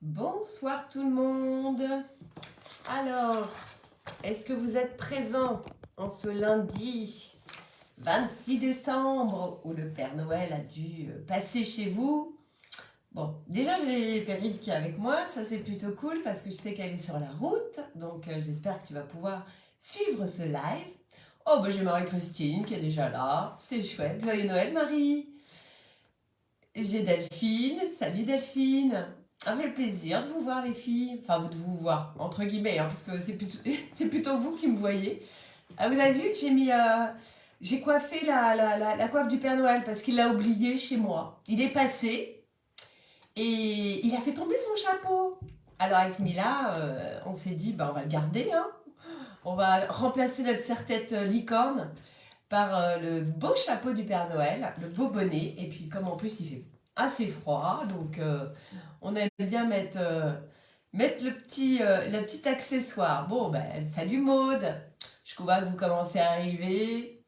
Bonsoir tout le monde. Alors, est-ce que vous êtes présents en ce lundi 26 décembre où le Père Noël a dû passer chez vous? Bon, déjà j'ai Perrine qui est avec moi, ça c'est plutôt cool parce que je sais qu'elle est sur la route, donc j'espère que tu vas pouvoir suivre ce live. Oh, bah j'ai Marie-Christine qui est déjà là, c'est chouette. Joyeux Noël Marie. J'ai Delphine, salut Delphine. Ça fait plaisir de vous voir les filles, enfin de vous voir entre guillemets, hein, parce que c'est plutôt vous qui me voyez. Ah, vous avez vu que j'ai coiffé la coiffe du Père Noël parce qu'il l'a oublié chez moi. Il est passé et il a fait tomber son chapeau. Alors avec Mila, on s'est dit bah on va le garder, hein. On va remplacer notre serre-tête licorne par le beau chapeau du Père Noël, le beau bonnet, et puis comme en plus il fait assez froid, donc on aime bien mettre le petit accessoire. Bon, ben, salut Maude, je vois que vous commencez à arriver.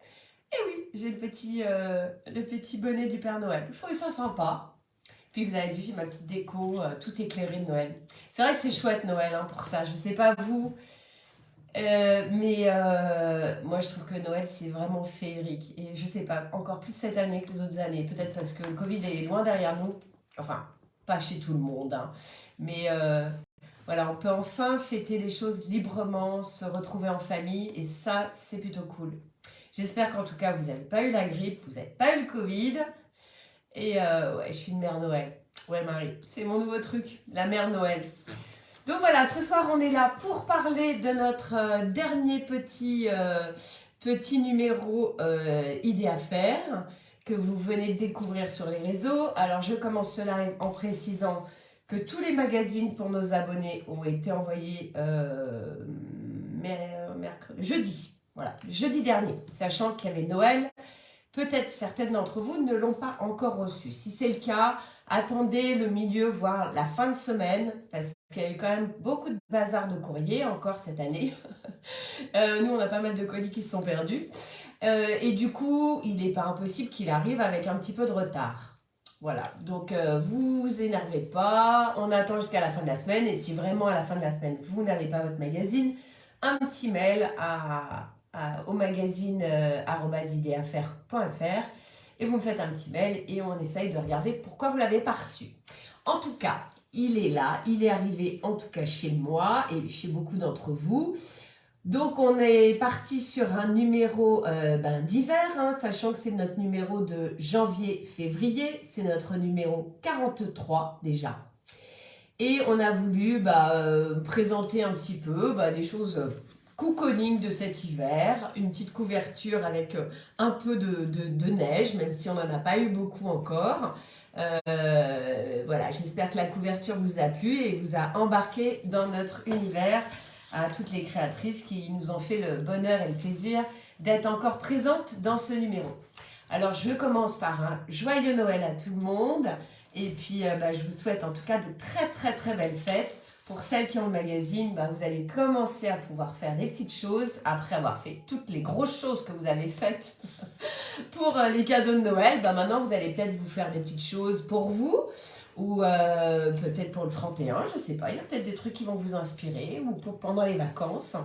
Et oui, j'ai le petit bonnet du Père Noël. Je trouvais ça sympa. Puis vous avez vu, j'ai ma petite déco, tout éclairé de Noël. C'est vrai que c'est chouette Noël hein, pour ça. Je sais pas vous, mais moi je trouve que Noël c'est vraiment féerique. Et je sais pas, encore plus cette année que les autres années. Peut-être parce que le Covid est loin derrière nous. Enfin, pas chez tout le monde, hein. Mais voilà, on peut enfin fêter les choses librement, se retrouver en famille. Et ça, c'est plutôt cool. J'espère qu'en tout cas, vous n'avez pas eu la grippe, vous n'avez pas eu le Covid. Et ouais, je suis une mère Noël. Ouais, Marie, c'est mon nouveau truc, la mère Noël. Donc voilà, ce soir on est là pour parler de notre dernier petit numéro idée à faire que vous venez de découvrir sur les réseaux. Alors je commence ce live en précisant que tous les magazines pour nos abonnés ont été envoyés jeudi. Voilà, jeudi dernier, sachant qu'il y avait Noël. Peut-être certaines d'entre vous ne l'ont pas encore reçu. Si c'est le cas, attendez le milieu, voire la fin de semaine, parce qu'il y a eu quand même beaucoup de bazar de courrier encore cette année. Nous, on a pas mal de colis qui se sont perdus. Et du coup, il n'est pas impossible qu'il arrive avec un petit peu de retard. Voilà, donc vous énervez pas, on attend jusqu'à la fin de la semaine. Et si vraiment à la fin de la semaine, vous n'avez pas votre magazine, un petit mail au magazine @ideaffaire.fr et vous me faites un petit mail et on essaye de regarder pourquoi vous ne l'avez pas reçu. En tout cas, il est là, il est arrivé en tout cas chez moi et chez beaucoup d'entre vous. Donc on est parti sur un numéro d'hiver, hein, sachant que c'est notre numéro de janvier-février, c'est notre numéro 43 déjà. Et on a voulu présenter un petit peu des choses cocooning de cet hiver, une petite couverture avec un peu de neige, même si on n'en a pas eu beaucoup encore. Voilà, j'espère que la couverture vous a plu et vous a embarqué dans notre univers, à toutes les créatrices qui nous ont fait le bonheur et le plaisir d'être encore présentes dans ce numéro. Alors je commence par un joyeux Noël à tout le monde et puis je vous souhaite en tout cas de très très très belles fêtes. Pour celles qui ont le magazine, vous allez commencer à pouvoir faire des petites choses après avoir fait toutes les grosses choses que vous avez faites pour les cadeaux de Noël. Maintenant, vous allez peut-être vous faire des petites choses pour vous ou peut-être pour le 31, je ne sais pas. Il y a peut-être des trucs qui vont vous inspirer ou pour pendant les vacances.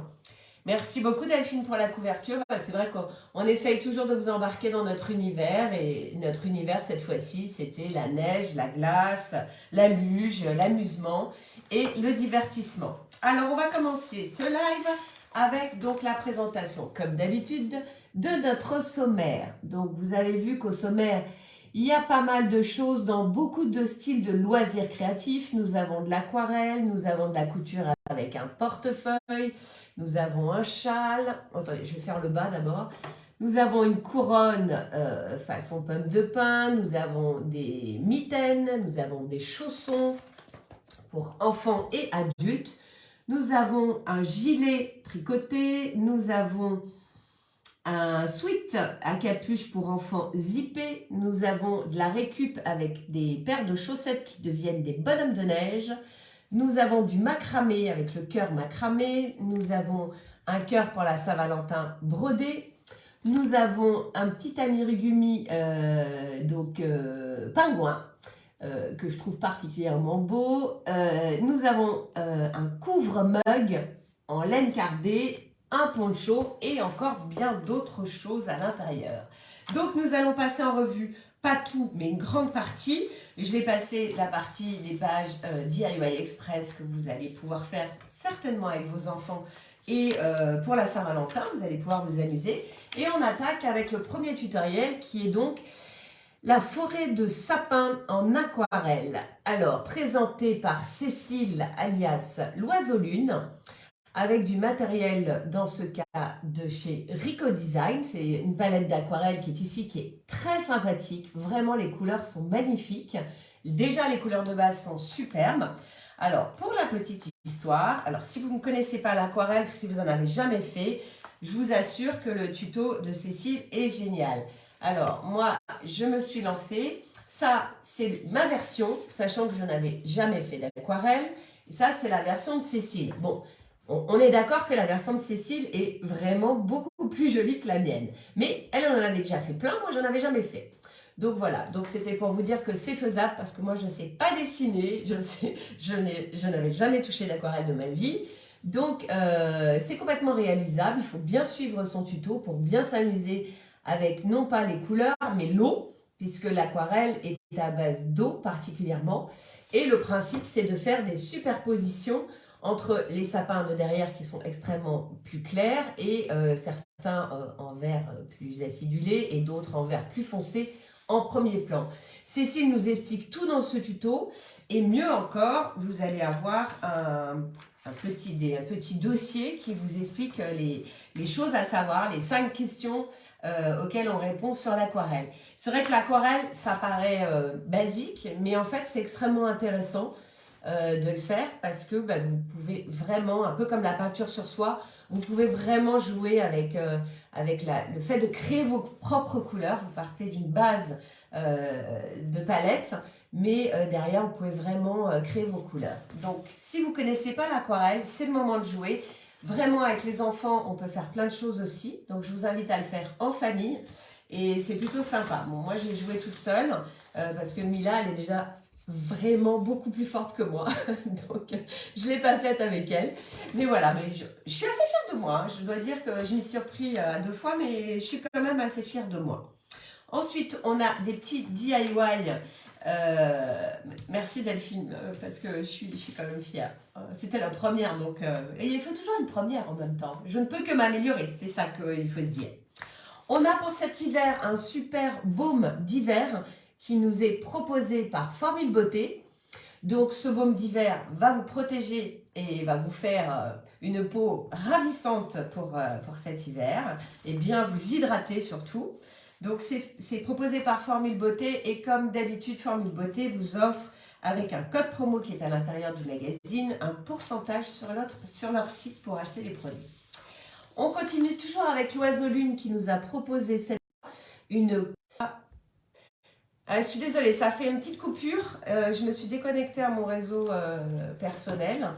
Merci beaucoup Delphine pour la couverture. C'est vrai qu'on essaye toujours de vous embarquer dans notre univers et notre univers cette fois-ci c'était la neige, la glace, la luge, l'amusement et le divertissement. Alors on va commencer ce live avec donc la présentation comme d'habitude de notre sommaire. Donc vous avez vu qu'au sommaire il y a pas mal de choses dans beaucoup de styles de loisirs créatifs. Nous avons de l'aquarelle, nous avons de la couture avec un portefeuille, nous avons un châle. Attendez, je vais faire le bas d'abord. Nous avons une couronne façon pomme de pin, nous avons des mitaines, nous avons des chaussons pour enfants et adultes. Nous avons un gilet tricoté, nous avons un sweat à capuche pour enfants zippé. Nous avons de la récup avec des paires de chaussettes qui deviennent des bonhommes de neige. Nous avons du macramé avec le cœur macramé. Nous avons un cœur pour la Saint-Valentin brodé. Nous avons un petit amigurumi, pingouin, que je trouve particulièrement beau. Nous avons un couvre-mug en laine cardée, un poncho et encore bien d'autres choses à l'intérieur. Donc nous allons passer en revue, pas tout, mais une grande partie. Je vais passer la partie des pages DIY Express que vous allez pouvoir faire certainement avec vos enfants. Et pour la Saint-Valentin, vous allez pouvoir vous amuser. Et on attaque avec le premier tutoriel qui est donc la forêt de sapins en aquarelle. Alors, présenté par Cécile alias l'Oiseau Lune, avec du matériel, dans ce cas, de chez Rico Design. C'est une palette d'aquarelle qui est ici, qui est très sympathique. Vraiment, les couleurs sont magnifiques. Déjà, les couleurs de base sont superbes. Alors, pour la petite histoire, alors si vous ne connaissez pas l'aquarelle, si vous n'en avez jamais fait, je vous assure que le tuto de Cécile est génial. Alors, moi, je me suis lancée. Ça, c'est ma version, sachant que je n'avais jamais fait d'aquarelle. Et ça, c'est la version de Cécile. Bon, on est d'accord que la version de Cécile est vraiment beaucoup plus jolie que la mienne. Mais elle en avait déjà fait plein, moi, je n'en avais jamais fait. Donc voilà, donc c'était pour vous dire que c'est faisable parce que moi je ne sais pas dessiner, je n'avais jamais touché d'aquarelle de ma vie. Donc c'est complètement réalisable, il faut bien suivre son tuto pour bien s'amuser avec non pas les couleurs mais l'eau, puisque l'aquarelle est à base d'eau particulièrement. Et le principe c'est de faire des superpositions entre les sapins de derrière qui sont extrêmement plus clairs et certains en vert plus acidulé et d'autres en vert plus foncé en premier plan. Cécile nous explique tout dans ce tuto et mieux encore, vous allez avoir un petit dossier qui vous explique les choses à savoir, les 5 questions auxquelles on répond sur l'aquarelle. C'est vrai que l'aquarelle, ça paraît basique, mais en fait, c'est extrêmement intéressant de le faire parce que vous pouvez vraiment, un peu comme la peinture sur soie, vous pouvez vraiment jouer avec le fait de créer vos propres couleurs. Vous partez d'une base de palette, mais derrière, vous pouvez vraiment créer vos couleurs. Donc, si vous ne connaissez pas l'aquarelle, c'est le moment de jouer. Vraiment, avec les enfants, on peut faire plein de choses aussi. Donc, je vous invite à le faire en famille et c'est plutôt sympa. Bon, moi, j'ai joué toute seule parce que Mila, elle est déjà vraiment beaucoup plus forte que moi, donc je ne l'ai pas faite avec elle, mais voilà, mais je suis assez fière de moi, hein. Je dois dire que je m'y suis surpris à 2 fois, mais je suis quand même assez fière de moi. Ensuite, on a des petits DIY, merci Delphine, parce que je suis quand même fière, c'était la première, donc et il faut toujours une première en même temps, je ne peux que m'améliorer, c'est ça qu'il faut se dire. On a pour cet hiver un super baume d'hiver qui nous est proposé par Formule Beauté. Donc ce baume d'hiver va vous protéger et va vous faire une peau ravissante pour cet hiver et bien vous hydrater surtout. Donc c'est proposé par Formule Beauté et comme d'habitude Formule Beauté vous offre avec un code promo qui est à l'intérieur du magazine un pourcentage sur leur site pour acheter les produits. On continue toujours avec l'Oiseau Lune qui nous a proposé une... je suis désolée, ça fait une petite coupure. Je me suis déconnectée à mon réseau personnel.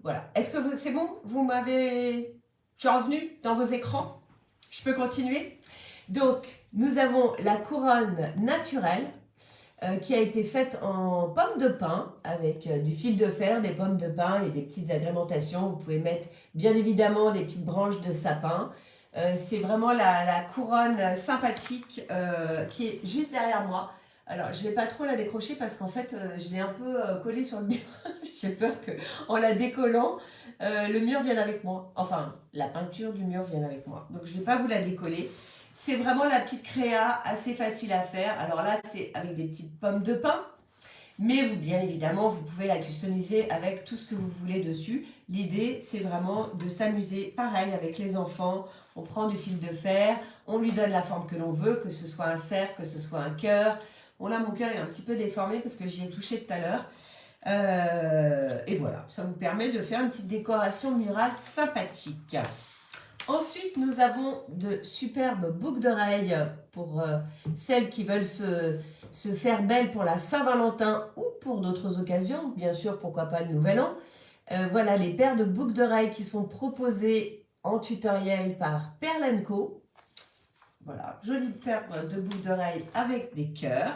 Voilà. Est-ce que c'est bon? Vous m'avez... Je suis revenue dans vos écrans. Je peux continuer? Donc, nous avons la couronne naturelle qui a été faite en pommes de pin avec du fil de fer, des pommes de pin et des petites agrémentations. Vous pouvez mettre bien évidemment des petites branches de sapin. C'est vraiment la couronne sympathique qui est juste derrière moi. Alors, je ne vais pas trop la décrocher parce qu'en fait, je l'ai un peu collée sur le mur. J'ai peur qu'en la décollant, le mur vienne avec moi. Enfin, la peinture du mur vienne avec moi. Donc, je ne vais pas vous la décoller. C'est vraiment la petite créa assez facile à faire. Alors là, c'est avec des petites pommes de pin. Mais bien évidemment, vous pouvez la customiser avec tout ce que vous voulez dessus. L'idée, c'est vraiment de s'amuser pareil avec les enfants. On prend du fil de fer, on lui donne la forme que l'on veut, que ce soit un cercle, que ce soit un cœur. Bon là, mon cœur est un petit peu déformé parce que j'y ai touché tout à l'heure. Et voilà, ça vous permet de faire une petite décoration murale sympathique. Ensuite, nous avons de superbes boucles d'oreilles pour celles qui veulent se faire belles pour la Saint-Valentin ou pour d'autres occasions. Bien sûr, pourquoi pas le Nouvel An. Voilà les paires de boucles d'oreilles qui sont proposées en tutoriel par Perle & Co. Voilà, jolie paire de boucles d'oreilles avec des cœurs.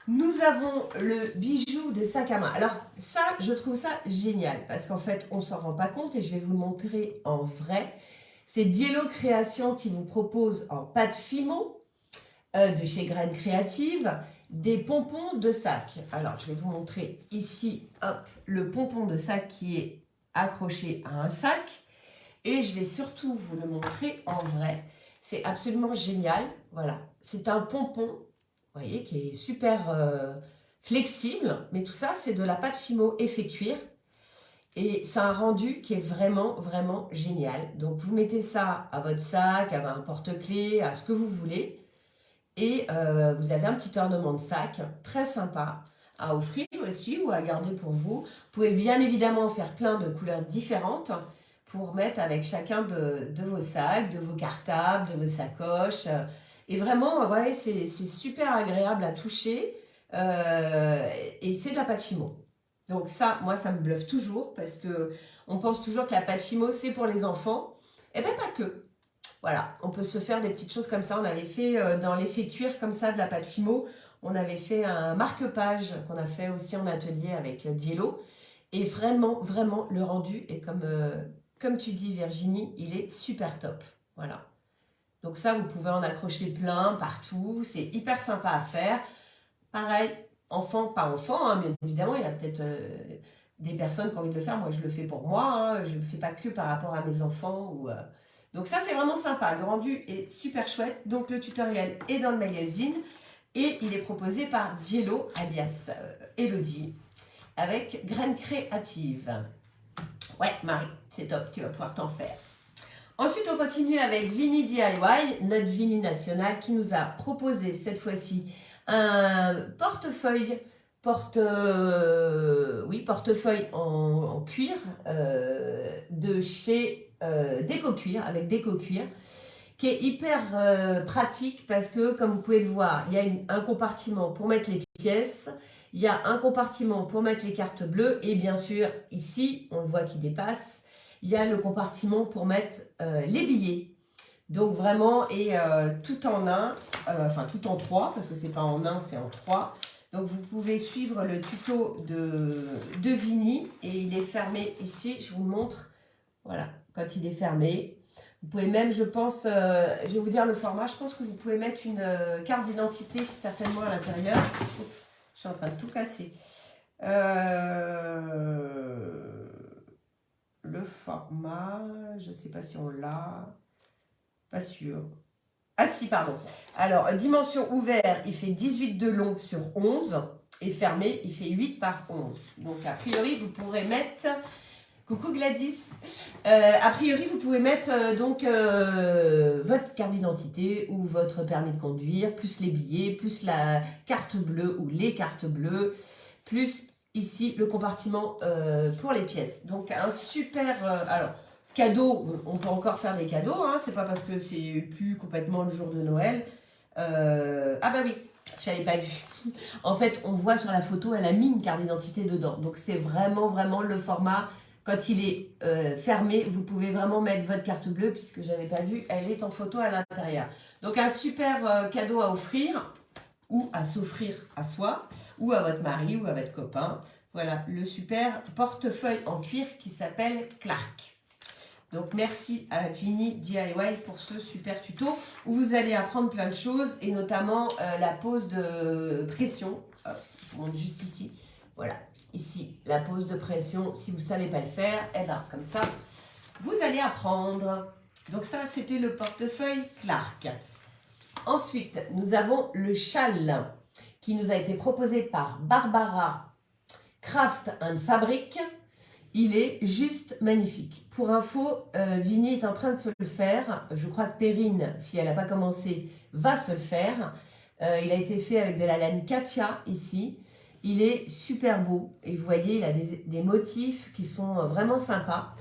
Nous avons le bijou de sac à main. Alors ça, je trouve ça génial parce qu'en fait, on ne s'en rend pas compte et je vais vous le montrer en vrai. C'est Diello Création qui vous propose en pâte Fimo de chez Graines Créatives des pompons de sac. Alors, je vais vous montrer ici, hop, le pompon de sac qui est accroché à un sac. Et je vais surtout vous le montrer en vrai. C'est absolument génial. Voilà, c'est un pompon, vous voyez, qui est super flexible. Mais tout ça, c'est de la pâte Fimo effet cuir. Et c'est un rendu qui est vraiment, vraiment génial. Donc, vous mettez ça à votre sac, à un porte-clés, à ce que vous voulez. Et vous avez un petit ornement de sac très sympa à offrir aussi ou à garder pour vous. Vous pouvez bien évidemment faire plein de couleurs différentes pour mettre avec chacun de vos sacs, de vos cartables, de vos sacoches. Et vraiment, ouais, c'est super agréable à toucher et c'est de la pâte Fimo. Donc ça, moi, ça me bluffe toujours parce que on pense toujours que la pâte Fimo, c'est pour les enfants. Et bien, pas que. Voilà, on peut se faire des petites choses comme ça. On avait fait dans l'effet cuir comme ça de la pâte Fimo, on avait fait un marque-page qu'on a fait aussi en atelier avec Diello. Et vraiment, vraiment, le rendu est comme tu dis Virginie, il est super top. Voilà. Donc ça, vous pouvez en accrocher plein partout. C'est hyper sympa à faire. Pareil, enfant, pas enfant, hein, bien évidemment, il y a peut-être des personnes qui ont envie de le faire. Moi, je le fais pour moi. Hein, je ne le fais pas que par rapport à mes enfants. Donc ça, c'est vraiment sympa. Le rendu est super chouette. Donc le tutoriel est dans le magazine et il est proposé par Diello, alias Elodie, avec Graines Créatives. Ouais, Marie, c'est top. Tu vas pouvoir t'en faire. Ensuite, on continue avec Vini DIY, notre Vini national, qui nous a proposé cette fois-ci un portefeuille, portefeuille en cuir de chez Déco Cuir, avec Déco Cuir, qui est hyper pratique parce que, comme vous pouvez le voir, il y a un compartiment pour mettre les pièces, il y a un compartiment pour mettre les cartes bleues et bien sûr, ici, on le voit qui dépasse, il y a le compartiment pour mettre les billets. Donc vraiment, et tout en un, enfin tout en trois, parce que c'est pas en un, c'est en trois. Donc vous pouvez suivre le tuto de Vini et il est fermé ici, je vous montre, voilà, quand il est fermé. Vous pouvez même, je pense, je vais vous dire le format, je pense que vous pouvez mettre une carte d'identité certainement à l'intérieur. Je suis en train de tout casser. Le format, je ne sais pas si on l'a, pas sûr. Ah si, pardon. Alors, dimension ouvert, il fait 18 de long sur 11 et fermé, il fait 8 par 11. Donc, a priori, vous pourrez mettre... Coucou Gladys. A priori, vous pouvez mettre votre carte d'identité ou votre permis de conduire, plus les billets, plus la carte bleue ou les cartes bleues, plus ici le compartiment pour les pièces. Donc un super... alors, cadeau, on peut encore faire des cadeaux, hein, c'est pas parce que c'est plus complètement le jour de Noël. Ah bah oui, je n'avais pas vu. En fait, on voit sur la photo, elle a mis une carte d'identité dedans. Donc c'est vraiment, vraiment le format... Quand il est fermé, vous pouvez vraiment mettre votre carte bleue, puisque je n'avais pas vu, elle est en photo à l'intérieur. Donc un super cadeau à offrir, ou à s'offrir à soi, ou à votre mari, ou à votre copain. Voilà, le super portefeuille en cuir qui s'appelle Clark. Donc merci à Vini DIY pour ce super tuto, où vous allez apprendre plein de choses, et notamment la pose de pression. Hop, je vous montre juste ici. Voilà. Ici, la pose de pression, si vous ne savez pas le faire, eh ben, comme ça, vous allez apprendre. Donc ça, c'était le portefeuille Clark. Ensuite, nous avons le châle qui nous a été proposé par Barbara Craft and Fabric. Il est juste magnifique. Pour info, Vini est en train de se le faire. Je crois que Perrine, si elle n'a pas commencé, va se le faire. Il a été fait avec de la laine Katia ici. Il est super beau et vous voyez, il a des motifs qui sont vraiment sympas.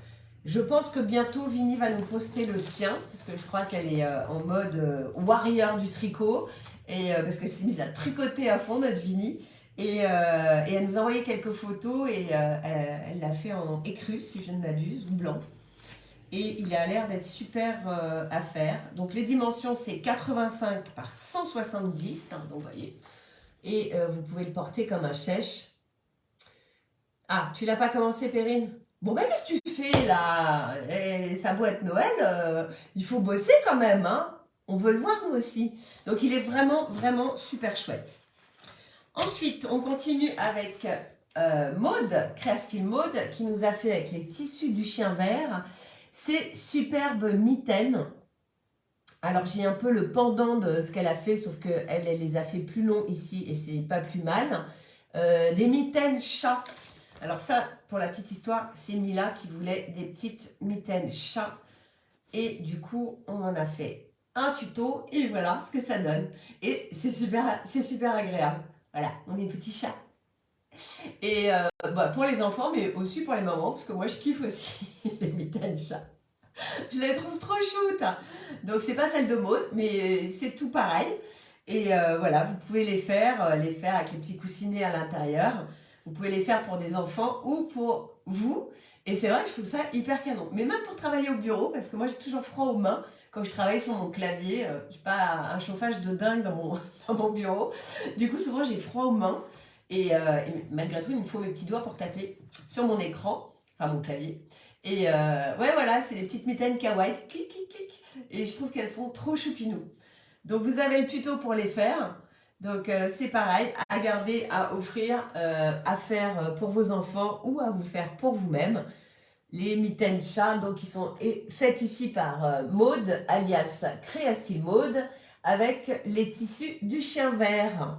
Je pense que bientôt, Vini va nous poster le sien parce que je crois qu'elle est en mode warrior du tricot et parce qu'elle s'est mise à tricoter à fond, notre Vini. Et elle nous a envoyé quelques photos et elle l'a fait en écru, si je ne m'abuse, ou blanc. Et il a l'air d'être super à faire. Donc les dimensions, c'est 85 par 170. Donc vous voyez... et vous pouvez le porter comme un chèche. Ah, tu l'as pas commencé, Perrine? Bon, ben, qu'est-ce que tu fais là? Ça doit être Noël, il faut bosser quand même, hein? On veut le voir, nous aussi. Donc, il est vraiment, vraiment super chouette. Ensuite, on continue avec Maude, Créastyle Maude, qui nous a fait avec les tissus du chien vert ces superbes mitaines. Alors, j'ai un peu le pendant de ce qu'elle a fait, sauf qu'elle elle les a fait plus longs ici et c'est pas plus mal. Des mitaines chat. Alors ça, pour la petite histoire, c'est Mila qui voulait des petites mitaines chat. Et du coup, on en a fait un tuto et voilà ce que ça donne. Et c'est super agréable. Voilà, on est petits chats. Et pour les enfants, mais aussi pour les mamans, parce que moi je kiffe aussi les mitaines chat. Je les trouve trop chouettes. Donc c'est pas celle de Maud, mais c'est tout pareil. Et voilà, vous pouvez les faire avec les petits coussinets à l'intérieur. Vous pouvez les faire pour des enfants ou pour vous. Et c'est vrai que je trouve ça hyper canon. Mais même pour travailler au bureau, parce que moi j'ai toujours froid aux mains quand je travaille sur mon clavier. Je n'ai pas un chauffage de dingue dans mon bureau. Du coup, souvent j'ai froid aux mains. Et malgré tout, il me faut mes petits doigts pour taper sur mon écran, enfin mon clavier. Et ouais, voilà, c'est les petites mitaines kawaii. Clic, clic, clic. Et je trouve qu'elles sont trop choupinou. Donc vous avez le tuto pour les faire. Donc c'est pareil, à garder, à offrir, à faire pour vos enfants ou à vous faire pour vous-même. Les mitaines chat, donc qui sont faites ici par Maude, alias Créastyle Maude, avec les tissus du chien vert.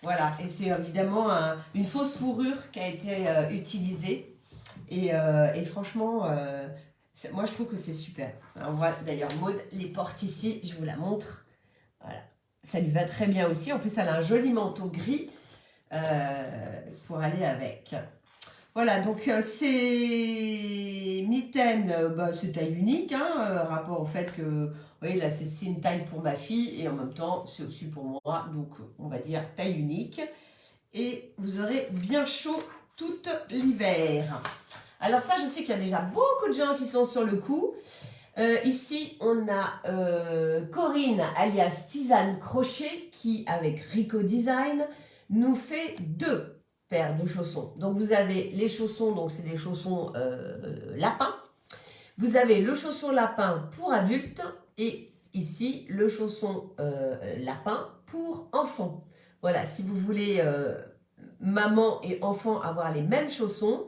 Voilà, et c'est évidemment une fausse fourrure qui a été utilisée. Et franchement, moi je trouve que c'est super. On voit d'ailleurs Maude les porte ici, je vous la montre. Voilà. Ça lui va très bien aussi. En plus, elle a un joli manteau gris pour aller avec. Voilà, donc ces mitaines, c'est taille unique, hein, rapport au fait que, vous voyez, là, c'est une taille pour ma fille et en même temps, c'est aussi pour moi. Donc, on va dire taille unique. Et vous aurez bien chaud tout l'hiver. Alors ça, je sais qu'il y a déjà beaucoup de gens qui sont sur le coup. Ici, on a Corinne, alias Tisane Crochet, qui, avec Rico Design, nous fait 2 paires de chaussons. Donc, vous avez les chaussons, donc c'est des chaussons lapin. Vous avez le chausson lapin pour adultes et ici, le chausson lapin pour enfants. Voilà, si vous voulez, maman et enfant, avoir les mêmes chaussons,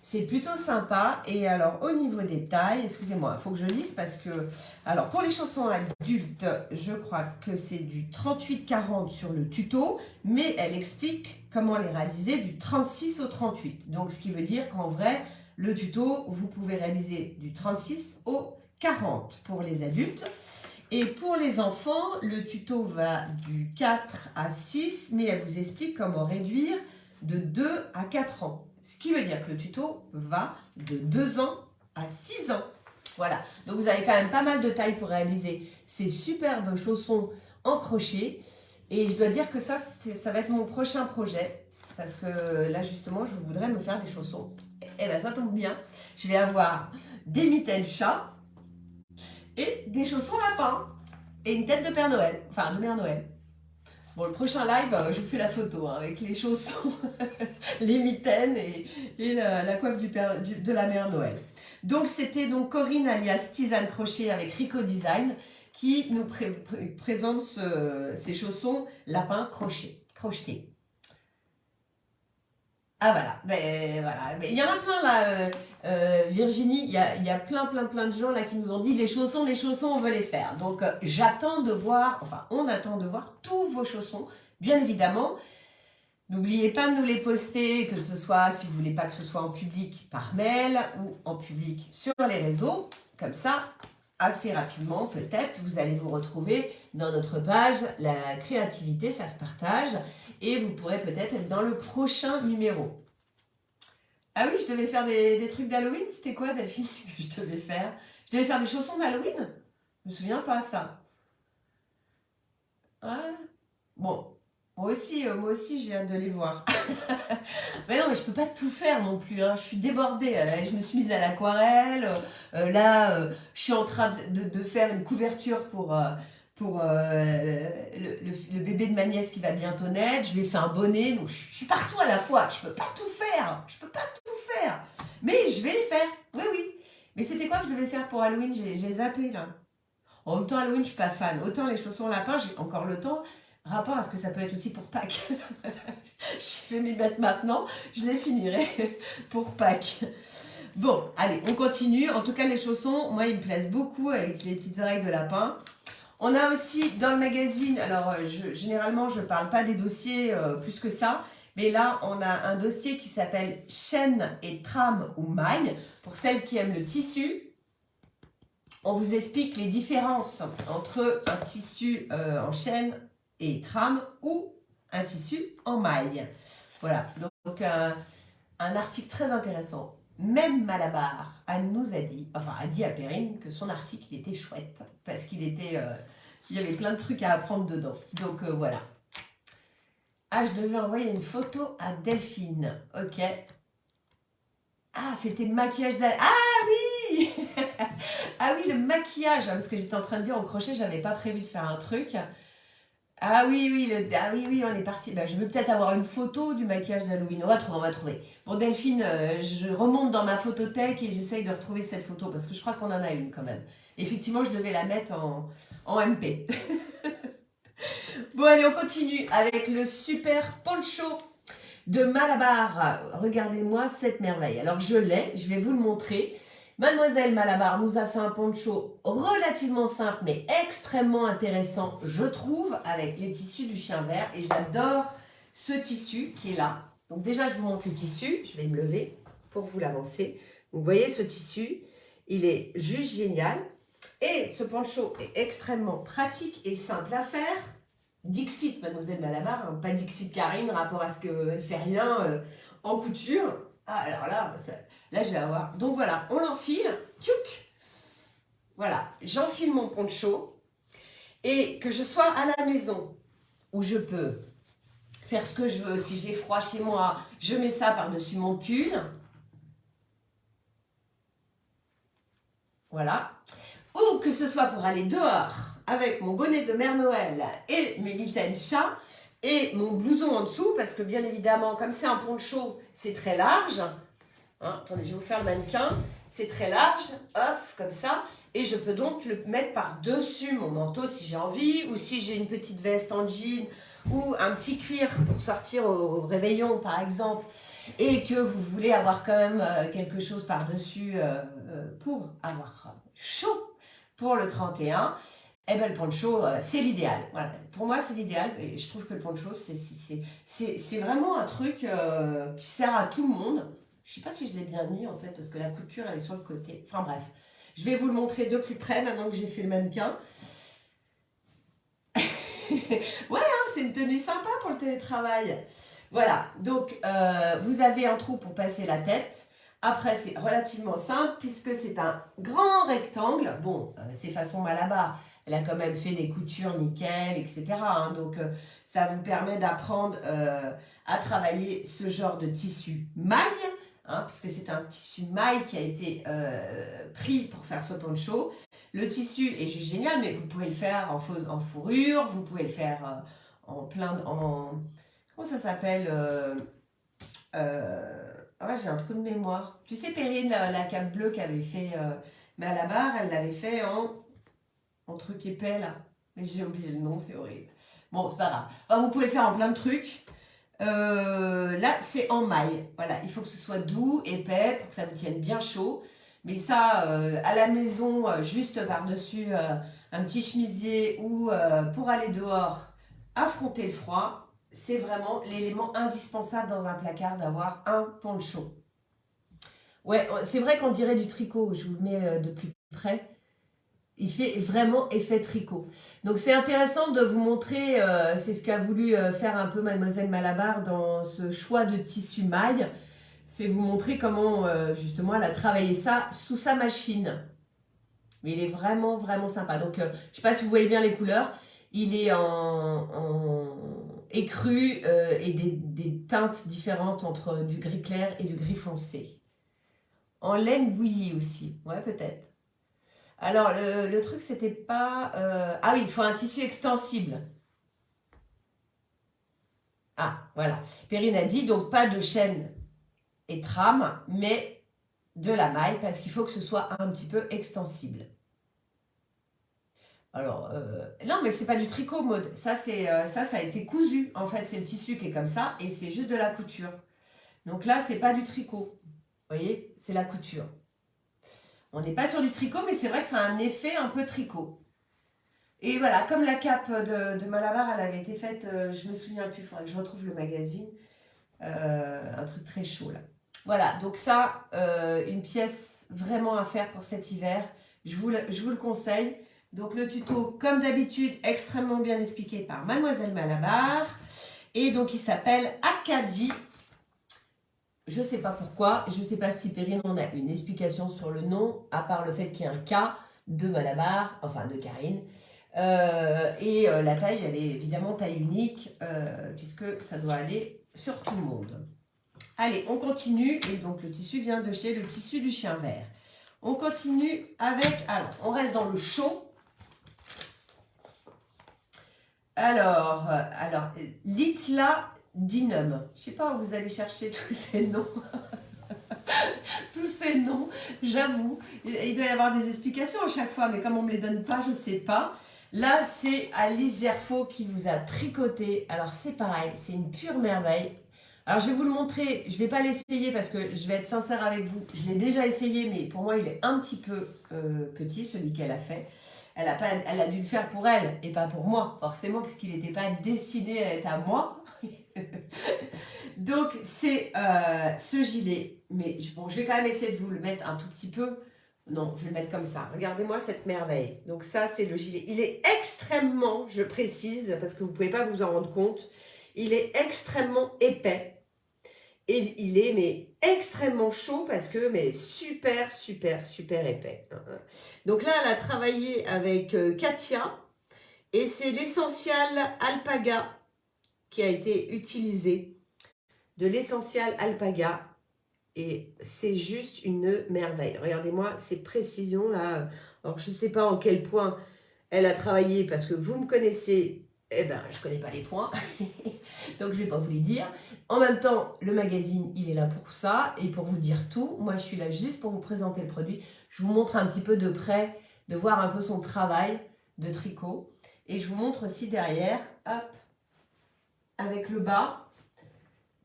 c'est plutôt sympa. Et alors, au niveau des tailles, excusez-moi, il faut que je lise parce que... Alors, pour les chaussons adultes, je crois que c'est du 38-40 sur le tuto, mais elle explique comment les réaliser du 36 au 38. Donc, ce qui veut dire qu'en vrai, le tuto, vous pouvez réaliser du 36 au 40 pour les adultes. Et pour les enfants, le tuto va du 4 à 6, mais elle vous explique comment réduire de 2 à 4 ans. Ce qui veut dire que le tuto va de 2 ans à 6 ans. Voilà, donc vous avez quand même pas mal de tailles pour réaliser ces superbes chaussons en crochet. Et je dois dire que ça va être mon prochain projet. Parce que là, justement, je voudrais me faire des chaussons. Et bien, ça tombe bien. Je vais avoir des mitaines chat et des chaussons lapin. Et une tête de Père Noël. Enfin, de Mère Noël. Bon, le prochain live, je vous fais la photo hein, avec les chaussons, les mitaines et la coiffe de la Mère Noël. Donc, c'était donc Corinne alias Tisane Crochet avec Rico Design qui nous présente ces chaussons lapin crochetés. Ah voilà, voilà. Il y en a plein là, Virginie, il y a plein de gens là qui nous ont dit les chaussons, on veut les faire. Donc j'attends de voir, enfin on attend de voir tous vos chaussons, bien évidemment. N'oubliez pas de nous les poster, que ce soit, si vous voulez pas que ce soit en public, par mail ou en public sur les réseaux. Comme ça, assez rapidement peut-être, vous allez vous retrouver dans notre page La créativité, ça se partage. Et vous pourrez peut-être être dans le prochain numéro. Ah oui, je devais faire des trucs d'Halloween. C'était quoi, Delphine, que je devais faire? Je devais faire des chaussons d'Halloween? Je me souviens pas, ça. Ah. Bon, moi aussi j'ai hâte de les voir. Mais non, mais je peux pas tout faire non plus. Hein. Je suis débordée. Je me suis mise à l'aquarelle. Là, je suis en train de faire une couverture pour le bébé de de ma nièce qui va bientôt naître, je lui ai fait un bonnet, donc je suis partout à la fois, je peux pas tout faire, mais je vais les faire, oui, oui. Mais c'était quoi que je devais faire pour Halloween? J'ai zappé là. En même temps, Halloween, je suis pas fan. Autant les chaussons lapin, j'ai encore le temps. Rapport à ce que ça peut être aussi pour Pâques. Je vais m'y mettre maintenant, je les finirai pour Pâques. Bon, allez, on continue. En tout cas, les chaussons, moi, ils me plaisent beaucoup avec les petites oreilles de lapin. On a aussi dans le magazine, alors généralement, je ne parle pas des dossiers plus que ça, mais là, on a un dossier qui s'appelle chaîne et trame ou maille. Pour celles qui aiment le tissu, on vous explique les différences entre un tissu en chaîne et trame ou un tissu en maille. Voilà, donc un article très intéressant. Même Malabar, elle nous a dit, enfin a dit à Perrine que son article il était chouette parce qu'il était, il y avait plein de trucs à apprendre dedans. Donc voilà. Ah, je devais envoyer une photo à Delphine. Ok. Ah, c'était le maquillage d'Al... Ah oui. Ah oui, le maquillage, parce que j'étais en train de dire au crochet, j'avais pas prévu de faire un truc. Ah oui, oui, on est parti. Ben, je veux peut-être avoir une photo du maquillage d'Halloween. On va trouver. Bon, Delphine, je remonte dans ma photothèque et j'essaye de retrouver cette photo parce que je crois qu'on en a une quand même. Effectivement, je devais la mettre en MP. Bon, allez, on continue avec le super poncho de Malabar. Regardez-moi cette merveille. Alors, je vais vous le montrer. Mademoiselle Malabar nous a fait un poncho relativement simple mais extrêmement intéressant, je trouve, avec les tissus du chien vert. Et j'adore ce tissu qui est là. Donc déjà, je vous montre le tissu. Je vais me lever pour vous l'avancer. Vous voyez ce tissu, il est juste génial. Et ce poncho est extrêmement pratique et simple à faire. Dixit, Mademoiselle Malabar, hein, pas Dixit Karine, rapport à ce qu'elle fait rien en couture. Ah, alors là, là, je vais avoir... Donc voilà, on l'enfile. Tchouk. Voilà, j'enfile mon poncho. Et que je sois à la maison, où je peux faire ce que je veux. Si j'ai froid chez moi, je mets ça par-dessus mon pull. Voilà. Ou que ce soit pour aller dehors, avec mon bonnet de Mère Noël et mes mitaines chat, et mon blouson en dessous, parce que bien évidemment, comme c'est un poncho, c'est très large. Hein, attendez, je vais vous faire le mannequin. C'est très large, hop, comme ça. Et je peux donc le mettre par-dessus mon manteau si j'ai envie, ou si j'ai une petite veste en jean, ou un petit cuir pour sortir au réveillon, par exemple, et que vous voulez avoir quand même quelque chose par-dessus pour avoir chaud pour le 31. Eh bien, le poncho, c'est l'idéal. Voilà. Pour moi, c'est l'idéal. Et je trouve que le poncho, c'est vraiment un truc qui sert à tout le monde. Je ne sais pas si je l'ai bien mis, en fait, parce que la couture, elle est sur le côté. Enfin, bref. Je vais vous le montrer de plus près, maintenant que j'ai fait le mannequin. Ouais, hein, c'est une tenue sympa pour le télétravail. Voilà. Donc, vous avez un trou pour passer la tête. Après, c'est relativement simple, puisque c'est un grand rectangle. Bon, c'est façon Malabar. Elle a quand même fait des coutures nickel, etc. Hein, donc, ça vous permet d'apprendre à travailler ce genre de tissu maille, hein, puisque c'est un tissu maille qui a été pris pour faire ce poncho. Le tissu est juste génial, mais vous pouvez le faire en fourrure, vous pouvez le faire en plein... comment ça s'appelle ah ouais, j'ai un trou de mémoire. Tu sais, Perrine, la cape bleue qu'avait fait Malabar, elle l'avait fait en truc épais, là. Mais j'ai oublié le nom, c'est horrible. Bon, c'est pas grave. Enfin, vous pouvez le faire en plein de trucs. Là, c'est en maille. Voilà, il faut que ce soit doux, épais, pour que ça vous tienne bien chaud. Mais ça, à la maison, juste par-dessus un petit chemisier ou pour aller dehors, affronter le froid, c'est vraiment l'élément indispensable dans un placard d'avoir un poncho. Ouais, c'est vrai qu'on dirait du tricot. Je vous le mets de plus près. Il fait vraiment effet tricot. Donc c'est intéressant de vous montrer, c'est ce qu'a voulu faire un peu Mademoiselle Malabar dans ce choix de tissu maille. C'est vous montrer comment justement elle a travaillé ça sous sa machine. Mais il est vraiment, vraiment sympa. Donc je ne sais pas si vous voyez bien les couleurs. Il est en écru et des teintes différentes entre du gris clair et du gris foncé. En laine bouillie aussi. Ouais, peut-être. Alors, le truc, c'était pas... Ah oui, il faut un tissu extensible. Ah, voilà. Perrine a dit, donc pas de chaîne et trame, mais de la maille, parce qu'il faut que ce soit un petit peu extensible. Alors, non, mais c'est pas du tricot, Maud. Ça, ça a été cousu. En fait, c'est le tissu qui est comme ça, et c'est juste de la couture. Donc là, c'est pas du tricot. Vous voyez, c'est la couture. On n'est pas sur du tricot, mais c'est vrai que ça a un effet un peu tricot. Et voilà, comme la cape de Malabar, elle avait été faite, je me souviens plus, il faudrait que je retrouve le magazine. Un truc très chaud là. Voilà, donc ça, une pièce vraiment à faire pour cet hiver. Je vous le conseille. Donc le tuto, comme d'habitude, extrêmement bien expliqué par Mademoiselle Malabar. Et donc il s'appelle Acadie. Je ne sais pas pourquoi, je ne sais pas si Perrine en a une explication sur le nom, à part le fait qu'il y a un K de Malabar, enfin de Karine. La taille, elle est évidemment taille unique, puisque ça doit aller sur tout le monde. Allez, on continue. Et donc le tissu vient de chez le tissu du chien vert. On continue avec, alors, on reste dans le chaud. Alors, Litla Dinum. Je ne sais pas où vous allez chercher tous ces noms. Tous ces noms, j'avoue. Il doit y avoir des explications à chaque fois, mais comme on ne me les donne pas, je ne sais pas. Là, c'est Alice Gerfaux qui vous a tricoté. Alors, c'est pareil, c'est une pure merveille. Alors, je vais vous le montrer. Je ne vais pas l'essayer parce que je vais être sincère avec vous. Je l'ai déjà essayé, mais pour moi, il est un petit peu petit, celui qu'elle a fait. Elle a dû le faire pour elle et pas pour moi, forcément, parce qu'il n'était pas destiné à être à moi. Donc, c'est ce gilet. Mais bon, je vais quand même essayer de vous le mettre un tout petit peu. Non, je vais le mettre comme ça. Regardez-moi cette merveille. Donc ça, c'est le gilet. Il est extrêmement, je précise, parce que vous ne pouvez pas vous en rendre compte, il est extrêmement épais. Et il est mais extrêmement chaud parce que mais super, super, super épais. Donc là, elle a travaillé avec Katia. Et c'est l'essentiel alpaga qui a été utilisé. De l'essentiel alpaga. Et c'est juste une merveille. Regardez-moi ces précisions là. Alors je ne sais pas en quel point elle a travaillé parce que vous me connaissez. Eh ben, je ne connais pas les points. Donc je ne vais pas vous les dire. En même temps, le magazine, il est là pour ça et pour vous dire tout. Moi, je suis là juste pour vous présenter le produit. Je vous montre un petit peu de près, de voir un peu son travail de tricot. Et je vous montre aussi derrière, hop, avec le bas,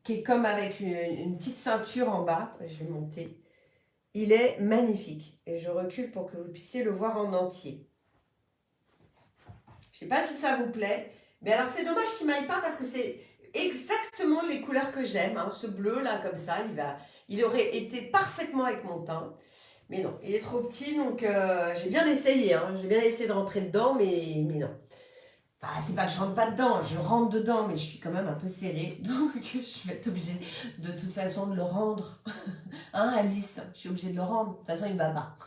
qui est comme avec une petite ceinture en bas. Je vais monter. Il est magnifique. Et je recule pour que vous puissiez le voir en entier. Je ne sais pas si ça vous plaît. Mais alors, c'est dommage qu'il ne m'aille pas parce que c'est exactement les couleurs que j'aime. Hein. Ce bleu, là, comme ça, il aurait été parfaitement avec mon teint. Mais non, il est trop petit, donc j'ai bien essayé. Hein. J'ai bien essayé de rentrer dedans, mais non. Enfin, c'est pas que je rentre pas dedans, je rentre dedans, mais je suis quand même un peu serrée. Donc, je vais être obligée de toute façon de le rendre. Hein, Alice, je suis obligée de le rendre. De toute façon, il ne va pas.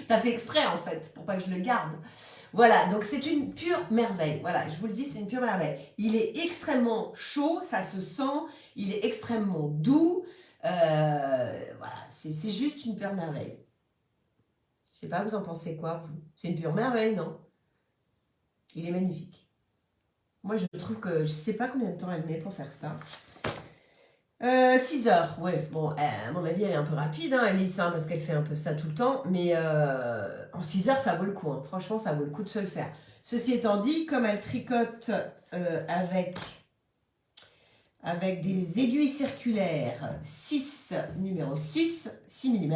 T'as fait exprès, en fait, pour pas que je le garde. Voilà, donc c'est une pure merveille. Voilà, je vous le dis, c'est une pure merveille. Il est extrêmement chaud, ça se sent. Il est extrêmement doux. Voilà, c'est juste une pure merveille. Je sais pas, vous en pensez quoi, vous? C'est une pure merveille, non? Il est magnifique. Moi, je trouve que je sais pas combien de temps elle met pour faire ça. 6 heures, ouais. Bon, à mon avis, elle est un peu rapide, hein, Alice, hein, parce qu'elle fait un peu ça tout le temps. Mais en 6 heures, ça vaut le coup. Hein. Franchement, ça vaut le coup de se le faire. Ceci étant dit, comme elle tricote avec des aiguilles circulaires 6, numéro 6 mm.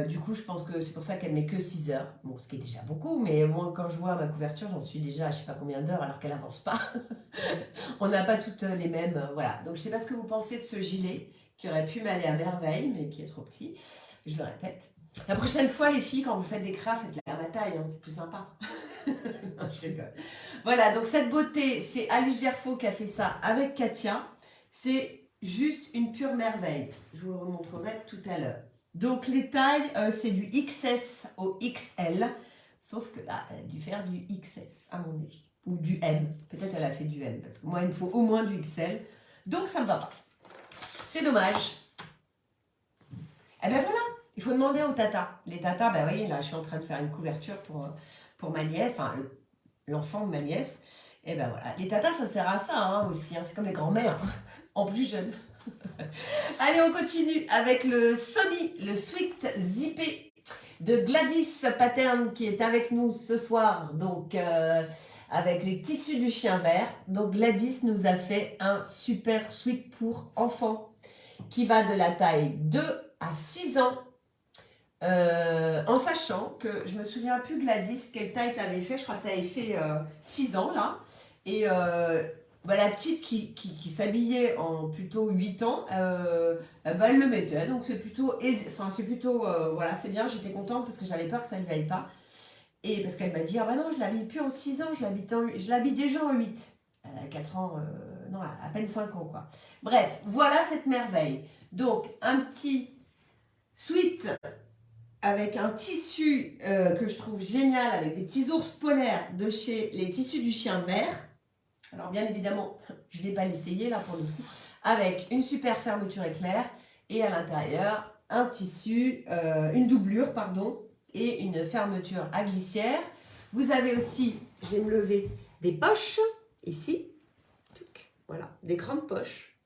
Du coup, je pense que c'est pour ça qu'elle met que 6 heures. Bon, ce qui est déjà beaucoup, mais moi, quand je vois ma couverture, j'en suis déjà à je sais pas combien d'heures alors qu'elle avance pas. On n'a pas toutes les mêmes. Voilà. Donc, je sais pas ce que vous pensez de ce gilet qui aurait pu m'aller à merveille, mais qui est trop petit. Je le répète. La prochaine fois, les filles, quand vous faites des crafts, faites-la à ma taille, hein, c'est plus sympa. Non, je rigole. Voilà, donc cette beauté, c'est Alice Gerfaux qui a fait ça avec Katia. C'est juste une pure merveille. Je vous le remontrerai tout à l'heure. Donc les tailles, c'est du XS au XL, sauf que là, elle a dû faire du XS, à mon avis, ou du M. Peut-être elle a fait du M, parce que moi, il me faut au moins du XL, donc ça ne me va pas. C'est dommage. Eh ben voilà, il faut demander aux tatas. Les tatas, ben voyez, là, je suis en train de faire une couverture pour ma nièce, enfin, l'enfant de ma nièce. Et ben voilà, les tatas, ça sert à ça hein, aussi, hein. C'est comme les grands-mères, en plus jeune. Allez, on continue avec le Sony, le Sweat Zippé de Gladys Pattern qui est avec nous ce soir, donc avec les tissus du chien vert. Donc Gladys nous a fait un super sweat pour enfants qui va de la taille 2 à 6 ans. En sachant que je me souviens plus Gladys quelle taille tu avais fait, je crois que tu avais fait 6 ans là, et bah, la petite qui s'habillait en plutôt 8 ans, bah, elle le mettait, donc c'est plutôt, enfin c'est plutôt, voilà c'est bien, j'étais contente parce que j'avais peur que ça ne lui aille pas, et parce qu'elle m'a dit, ah bah non je l'habille plus en 6 ans, je l'habille déjà en 8, 4 ans, non à peine 5 ans quoi. Bref, voilà cette merveille, donc un petit sweat avec un tissu que je trouve génial, avec des petits ours polaires de chez les tissus du chien vert. Alors bien évidemment, je ne vais pas l'essayer là pour le coup. Avec une super fermeture éclair et à l'intérieur un tissu, une doublure pardon, et une fermeture à glissière. Vous avez aussi, je vais me lever, des poches ici. Voilà, des grandes poches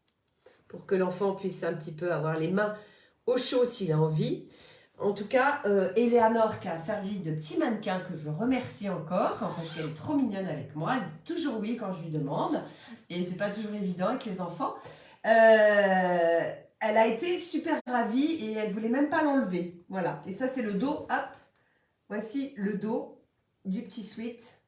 pour que l'enfant puisse un petit peu avoir les mains au chaud s'il a envie. En tout cas, Eleanor qui a servi de petit mannequin que je remercie encore parce qu'elle est trop mignonne avec moi. Elle dit toujours oui quand je lui demande et c'est pas toujours évident avec les enfants. Elle a été super ravie et elle voulait même pas l'enlever. Voilà. Et ça c'est le dos. Hop. Voici le dos du petit sweat.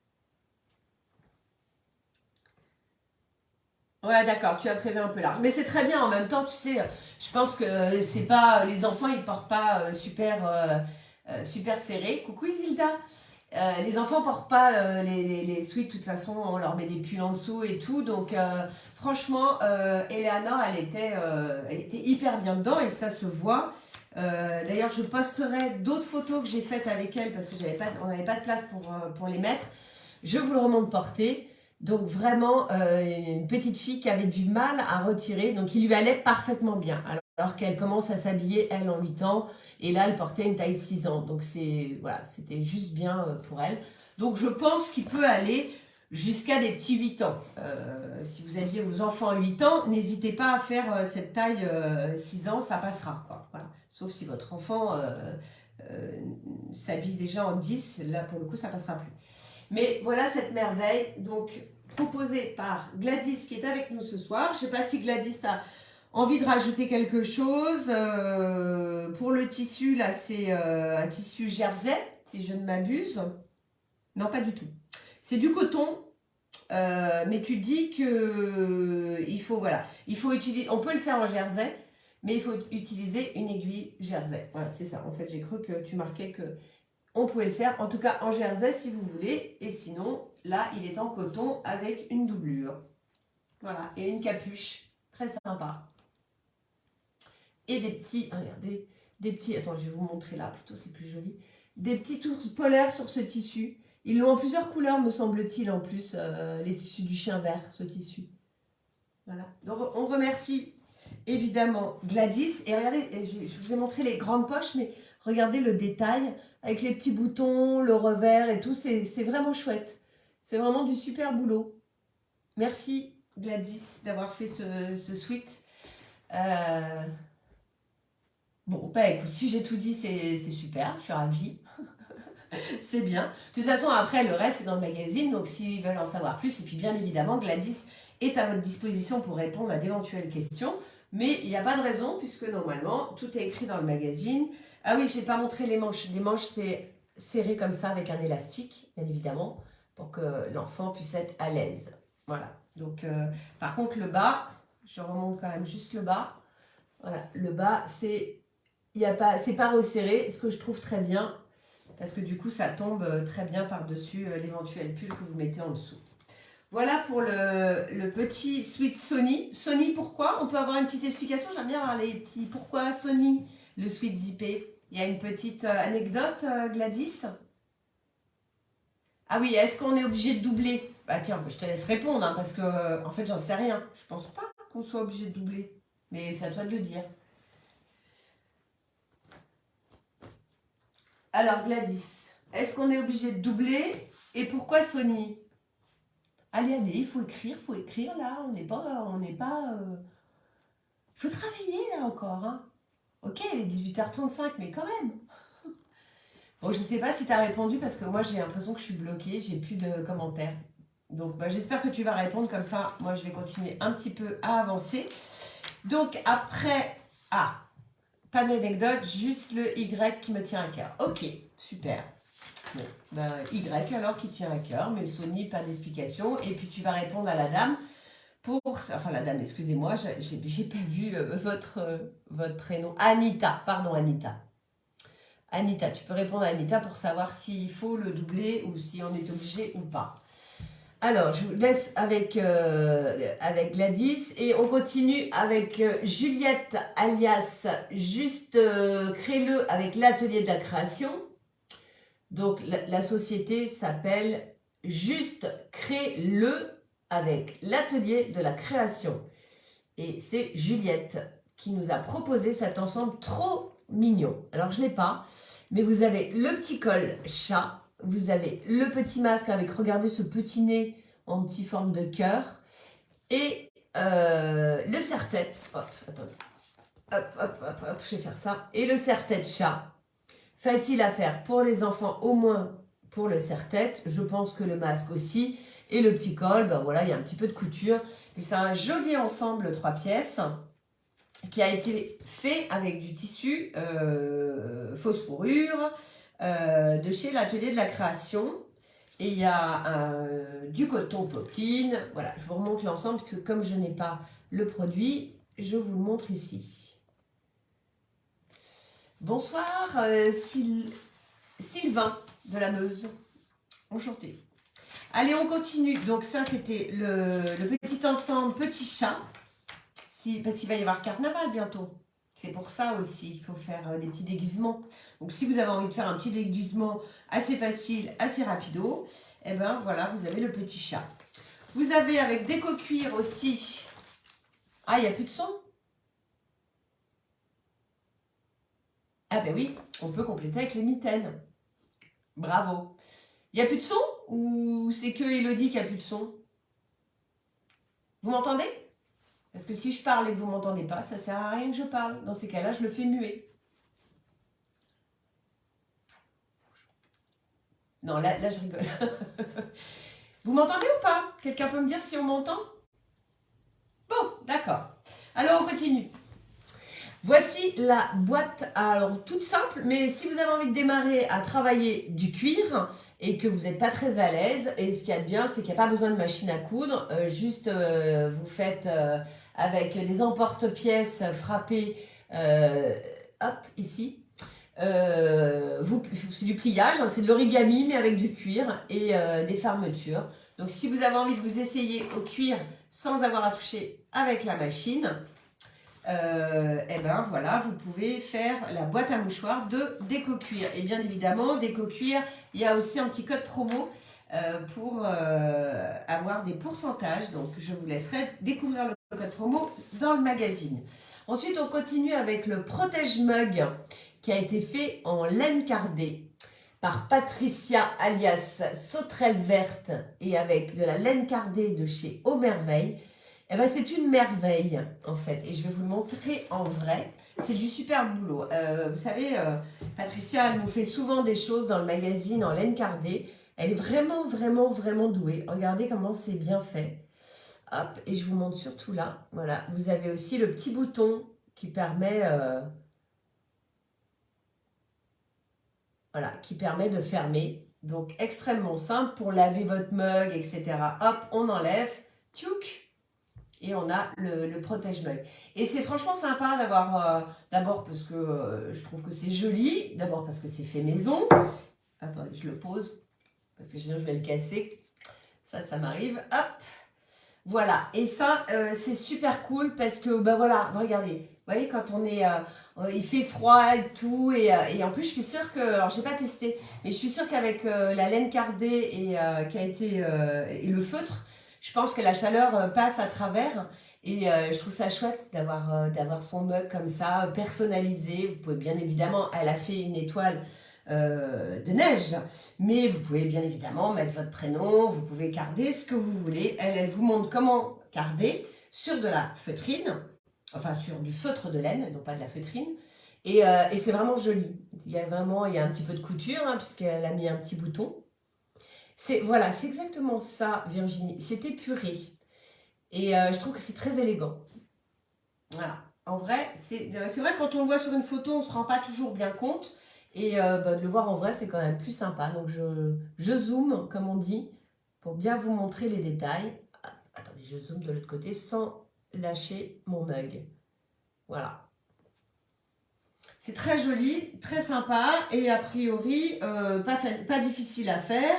Ouais, d'accord, tu as prévu un peu large. Mais c'est très bien en même temps, tu sais, je pense que c'est pas. Les enfants, ils portent pas super serré. Coucou Isilda. Les enfants portent pas les sweats, de toute façon, on leur met des pulls en dessous et tout. Donc, franchement, Eleanor, elle était hyper bien dedans et ça se voit. D'ailleurs, je posterai d'autres photos que j'ai faites avec elle parce que on n'avait pas de place pour les mettre. Je vous le remonte porté. Donc vraiment, une petite fille qui avait du mal à retirer, donc il lui allait parfaitement bien. Alors qu'elle commence à s'habiller, elle, en 8 ans, et là, elle portait une taille 6 ans. Donc voilà, c'était juste bien pour elle. Donc je pense qu'il peut aller jusqu'à des petits 8 ans. Si vous habillez vos enfants à 8 ans, n'hésitez pas à faire cette taille 6 ans, ça passera, quoi. Voilà. Sauf si votre enfant s'habille déjà en 10, là, pour le coup, ça passera plus. Mais voilà cette merveille, donc proposée par Gladys qui est avec nous ce soir. Je ne sais pas si Gladys a envie de rajouter quelque chose. Pour le tissu, là c'est un tissu jersey, si je ne m'abuse. Non, pas du tout. C'est du coton, mais tu dis que il faut utiliser, on peut le faire en jersey, mais il faut utiliser une aiguille jersey. Voilà, c'est ça. En fait, j'ai cru que tu marquais que on pouvait le faire, en tout cas en jersey si vous voulez. Et sinon, là, il est en coton avec une doublure. Voilà, et une capuche. Très sympa. Et des petits, regardez, des petits, attends, je vais vous montrer là, plutôt c'est plus joli. Des petits ours polaires sur ce tissu. Ils l'ont en plusieurs couleurs, me semble-t-il, en plus, les tissus du chien vert, ce tissu. Voilà. Donc, on remercie évidemment Gladys. Et regardez, je vous ai montré les grandes poches, mais regardez le détail avec les petits boutons, le revers et tout. C'est vraiment chouette. C'est vraiment du super boulot. Merci Gladys d'avoir fait ce sweat. Bon, bah écoute, si j'ai tout dit, c'est super. Je suis ravie. C'est bien. De toute façon, après, le reste, c'est dans le magazine. Donc, s'ils veulent en savoir plus, et puis bien évidemment, Gladys est à votre disposition pour répondre à d'éventuelles questions. Mais il n'y a pas de raison, puisque normalement, tout est écrit dans le magazine. Ah oui, je n'ai pas montré les manches. Les manches, c'est serré comme ça avec un élastique, bien évidemment, pour que l'enfant puisse être à l'aise. Voilà. Donc, par contre, le bas, je remonte quand même juste le bas. Voilà, le bas, c'est pas resserré, ce que je trouve très bien, parce que du coup, ça tombe très bien par-dessus l'éventuel pull que vous mettez en dessous. Voilà pour le petit sweat Sony. Sony, pourquoi? On peut avoir une petite explication. J'aime bien avoir les petits pourquoi Sony, le sweat zippé. Il y a une petite anecdote, Gladys? Ah oui, est-ce qu'on est obligé de doubler? Bah tiens, je te laisse répondre, hein, parce que en fait, j'en sais rien. Je pense pas qu'on soit obligé de doubler. Mais c'est à toi de le dire. Alors Gladys, est-ce qu'on est obligé de doubler? Et pourquoi Sony? Allez, il faut écrire là, on n'est pas... Il faut travailler là encore, hein. Ok, il est 18h35, mais quand même. Bon, je sais pas si tu as répondu parce que moi j'ai l'impression que je suis bloquée, j'ai plus de commentaires. Donc bah, j'espère que tu vas répondre comme ça. Moi je vais continuer un petit peu à avancer. Donc après, pas d'anecdote, juste le Y qui me tient à cœur. Ok, super. Bon, ben, Y alors qui tient à cœur, mais Sony, pas d'explication. Et puis tu vas répondre à la dame enfin la dame, excusez-moi, j'ai pas vu votre prénom. Anita, pardon Anita. Anita, tu peux répondre à Anita pour savoir s'il faut le doubler ou si on est obligé ou pas. Alors, je vous laisse avec Gladys et on continue avec Juliette alias Juste Crée-le avec l'atelier de la création. Donc, la société s'appelle Juste Crée-le avec l'atelier de la création. Et c'est Juliette qui nous a proposé cet ensemble trop mignon. Alors, je ne l'ai pas, mais vous avez le petit col chat, vous avez le petit masque avec, regardez ce petit nez en petite forme de cœur, et le serre-tête. Hop, attendez. Hop, je vais faire ça. Et le serre-tête chat. Facile à faire pour les enfants, au moins pour le serre-tête. Je pense que le masque aussi. Et le petit col, ben voilà, il y a un petit peu de couture. Et c'est un joli ensemble 3 pièces qui a été fait avec du tissu fausse fourrure de chez l'atelier de la création. Et il y a du coton poplin. Voilà, je vous remonte l'ensemble parce que comme je n'ai pas le produit, je vous le montre ici. Bonsoir Sylvain de la Meuse. Enchanté. Allez, on continue. Donc ça, c'était le petit ensemble petit chat. Parce qu'il va y avoir carnaval bientôt. C'est pour ça aussi, il faut faire des petits déguisements. Donc si vous avez envie de faire un petit déguisement assez facile, assez rapido, et ben voilà, vous avez le petit chat. Vous avez avec déco cuir aussi. Ah, il n'y a plus de son? Ah ben oui, on peut compléter avec les mitaines. Bravo. Il n'y a plus de son? Ou c'est que Elodie qui a plus de son? Vous m'entendez? Parce que si je parle et que vous ne m'entendez pas, ça ne sert à rien que je parle. Dans ces cas-là, je le fais muet. Non, là je rigole. Vous m'entendez ou pas? Quelqu'un peut me dire si on m'entend? Bon, d'accord. Alors, on continue. Voici la boîte, alors toute simple, mais si vous avez envie de démarrer à travailler du cuir et que vous n'êtes pas très à l'aise, et ce qu'il y a de bien, c'est qu'il n'y a pas besoin de machine à coudre, juste vous faites avec des emporte-pièces frappés, hop, ici. C'est du pliage, hein, c'est de l'origami, mais avec du cuir et des fermetures. Donc si vous avez envie de vous essayer au cuir sans avoir à toucher avec la machine, et ben voilà, vous pouvez faire la boîte à mouchoirs de Déco Cuir. Et bien évidemment, Déco Cuir, il y a aussi un petit code promo pour avoir des pourcentages. Donc je vous laisserai découvrir le code promo dans le magazine. Ensuite, on continue avec le protège-mug qui a été fait en laine cardée par Patricia alias Sauterelle Verte et avec de la laine cardée de chez Au Merveille. Eh ben, c'est une merveille en fait et je vais vous le montrer en vrai. C'est du super boulot. Vous savez, Patricia, elle nous fait souvent des choses dans le magazine en laine cardée. Elle est vraiment, vraiment, vraiment douée. Regardez comment c'est bien fait. Hop, et je vous montre surtout là. Voilà, vous avez aussi le petit bouton qui permet, voilà, qui permet de fermer. Donc, extrêmement simple pour laver votre mug, etc. Hop, on enlève. Tchouk! Et on a le protège-mug. Et c'est franchement sympa d'avoir, d'abord parce que je trouve que c'est joli, d'abord parce que c'est fait maison. Attendez, je le pose, parce que sinon je vais le casser. Ça m'arrive. Hop, voilà. Et ça, c'est super cool parce que, ben voilà, regardez. Vous voyez, quand on est, il fait froid et tout, et en plus, je suis sûre que, alors j'ai pas testé, mais je suis sûre qu'avec la laine cardée et le feutre, je pense que la chaleur passe à travers et je trouve ça chouette d'avoir son mug comme ça, personnalisé. Vous pouvez bien évidemment, elle a fait une étoile de neige. Mais vous pouvez bien évidemment mettre votre prénom, vous pouvez carder ce que vous voulez. Elle vous montre comment carder sur de la feutrine, enfin sur du feutre de laine, non pas de la feutrine. Et c'est vraiment joli. Il y a un petit peu de couture, hein, puisqu'elle a mis un petit bouton. Voilà, c'est exactement ça, Virginie. C'est épuré. Et je trouve que c'est très élégant. Voilà. En vrai, c'est vrai que quand on le voit sur une photo, on ne se rend pas toujours bien compte. Et de le voir en vrai, c'est quand même plus sympa. Donc je zoome, comme on dit, pour bien vous montrer les détails. Ah, attendez, je zoome de l'autre côté sans lâcher mon mug. Voilà. C'est très joli, très sympa et a priori pas difficile à faire.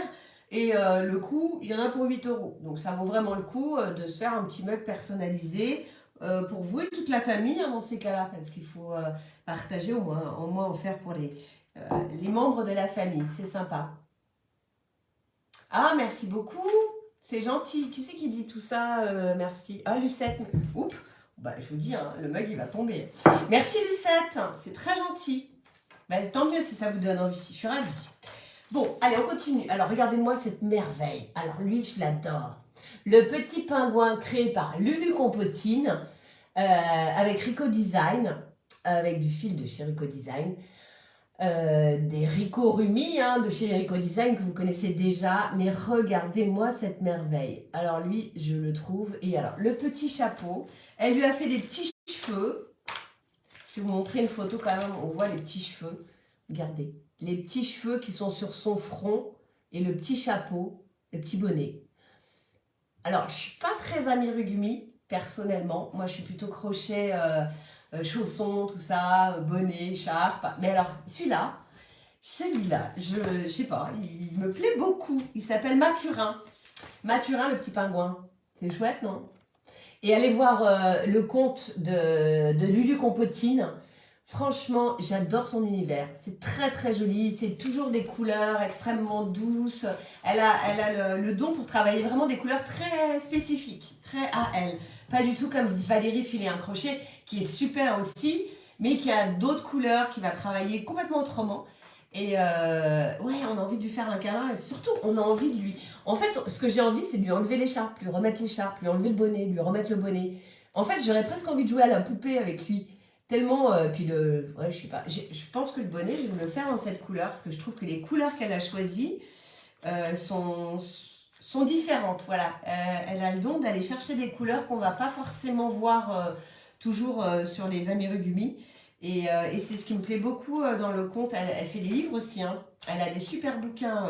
Et le coût, il y en a pour 8 €. Donc ça vaut vraiment le coup de se faire un petit mug personnalisé pour vous et toute la famille hein, dans ces cas-là. Parce qu'il faut partager, au moins en faire pour les membres de la famille. C'est sympa. Ah, merci beaucoup. C'est gentil. Qui c'est qui dit tout ça merci. Ah, Lucette. Oups. Bah, je vous dis, hein, le mug, il va tomber. Merci, Lucette. C'est très gentil. Bah, tant mieux si ça vous donne envie. Je suis ravie. Bon, allez, on continue. Alors, regardez-moi cette merveille. Alors, lui, je l'adore. Le petit pingouin créé par Lulu Compotine avec Rico Design, avec du fil de chez Rico Design. Des Rico Rumi hein, de chez Rico Design que vous connaissez déjà, mais regardez-moi cette merveille. Alors lui, je le trouve, et alors le petit chapeau, elle lui a fait des petits cheveux. Je vais vous montrer une photo quand même, on voit les petits cheveux. Regardez, les petits cheveux qui sont sur son front et le petit chapeau, le petit bonnet. Alors, je suis pas très amigurumi, personnellement. Moi, je suis plutôt crochet, chaussons, tout ça, bonnet, écharpe. Mais alors, celui-là, je sais pas, il me plaît beaucoup. Il s'appelle Mathurin. Mathurin, le petit pingouin. C'est chouette, non? Et allez voir le compte de Lulu Compotine. Franchement, j'adore son univers. C'est très très joli. C'est toujours des couleurs extrêmement douces. Elle a le don pour travailler vraiment des couleurs très spécifiques, très à elle. Pas du tout comme Valérie Filet un crochet, qui est super aussi, mais qui a d'autres couleurs, qui va travailler complètement autrement. Et ouais, on a envie de lui faire un câlin et surtout, on a envie de lui... En fait, ce que j'ai envie, c'est de lui enlever l'écharpe, lui remettre l'écharpe, lui enlever le bonnet, lui remettre le bonnet. En fait, j'aurais presque envie de jouer à la poupée avec lui. Tellement, puis ouais, je sais pas, je pense que le bonnet, je vais me le faire en cette couleur, parce que je trouve que les couleurs qu'elle a choisies sont différentes, voilà. Elle a le don d'aller chercher des couleurs qu'on va pas forcément voir toujours sur les amérugumi. Et c'est ce qui me plaît beaucoup dans le conte. Elle fait des livres aussi, hein. Elle a des super bouquins,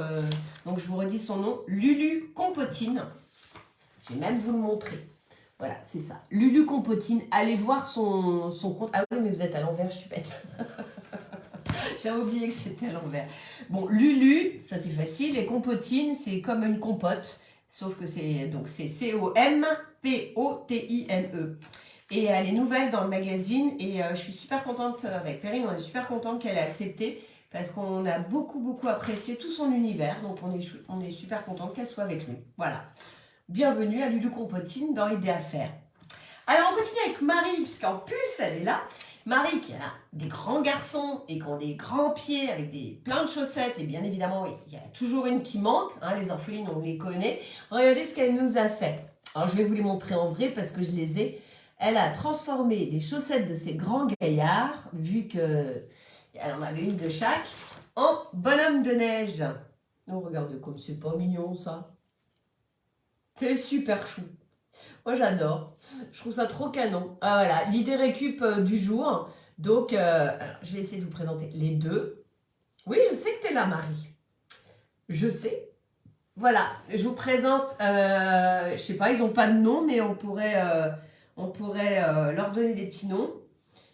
donc je vous redis son nom, Lulu Compotine. Je vais même vous le montrer. Voilà, c'est ça. Lulu Compotine, allez voir son compte. Ah oui, mais vous êtes à l'envers, je suis bête. J'avais oublié que c'était à l'envers. Bon, Lulu, ça c'est facile. Et Compotine, c'est comme une compote. Sauf que c'est C-O-M-P-O-T-I-N-E. Et elle est nouvelle dans le magazine. Et je suis super contente, avec Perrine, on est super contente qu'elle ait accepté. Parce qu'on a beaucoup apprécié tout son univers. Donc on est super contente qu'elle soit avec nous. Voilà. Bienvenue à Lulu Compotine dans Idées à faire. Alors on continue avec Marie, puisqu'en plus elle est là. Marie qui a des grands garçons et qui ont des grands pieds avec plein de chaussettes. Et bien évidemment, il y a toujours une qui manque. Hein, les orphelines, on les connaît. Regardez ce qu'elle nous a fait. Alors je vais vous les montrer en vrai parce que je les ai. Elle a transformé les chaussettes de ces grands gaillards, vu qu'elle en avait une de chaque, en bonhomme de neige. Oh, regardez comme c'est pas mignon ça. C'est super chou. Moi, j'adore. Je trouve ça trop canon. Ah, voilà, l'idée récup du jour. Donc, alors, je vais essayer de vous présenter les deux. Oui, je sais que tu es là, Marie. Je sais. Voilà, je vous présente, je sais pas, ils n'ont pas de nom, mais on pourrait leur donner des petits noms.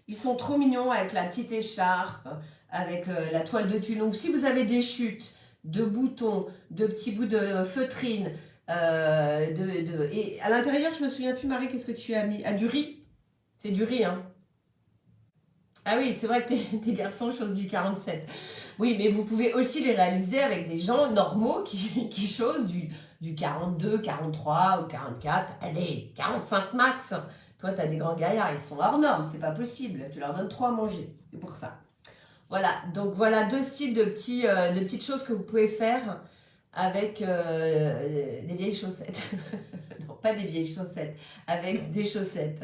Ils sont trop mignons avec la petite écharpe, avec la toile de tulle. Donc, si vous avez des chutes, de boutons, de petits bouts de feutrine, et à l'intérieur, je me souviens plus, Marie, qu'est-ce que tu as mis? Ah, du riz. C'est du riz, hein. Ah oui, c'est vrai que tes garçons chaussent du 47. Oui, mais vous pouvez aussi les réaliser avec des gens normaux qui chaussent du 42, 43 ou 44. Allez, 45 max. Toi, tu as des grands gaillards, ils sont hors normes, c'est pas possible. Tu leur donnes 3 à manger. C'est pour ça. Voilà, donc voilà deux styles de petites choses que vous pouvez faire avec des vieilles chaussettes. Non, pas des vieilles chaussettes, avec des chaussettes.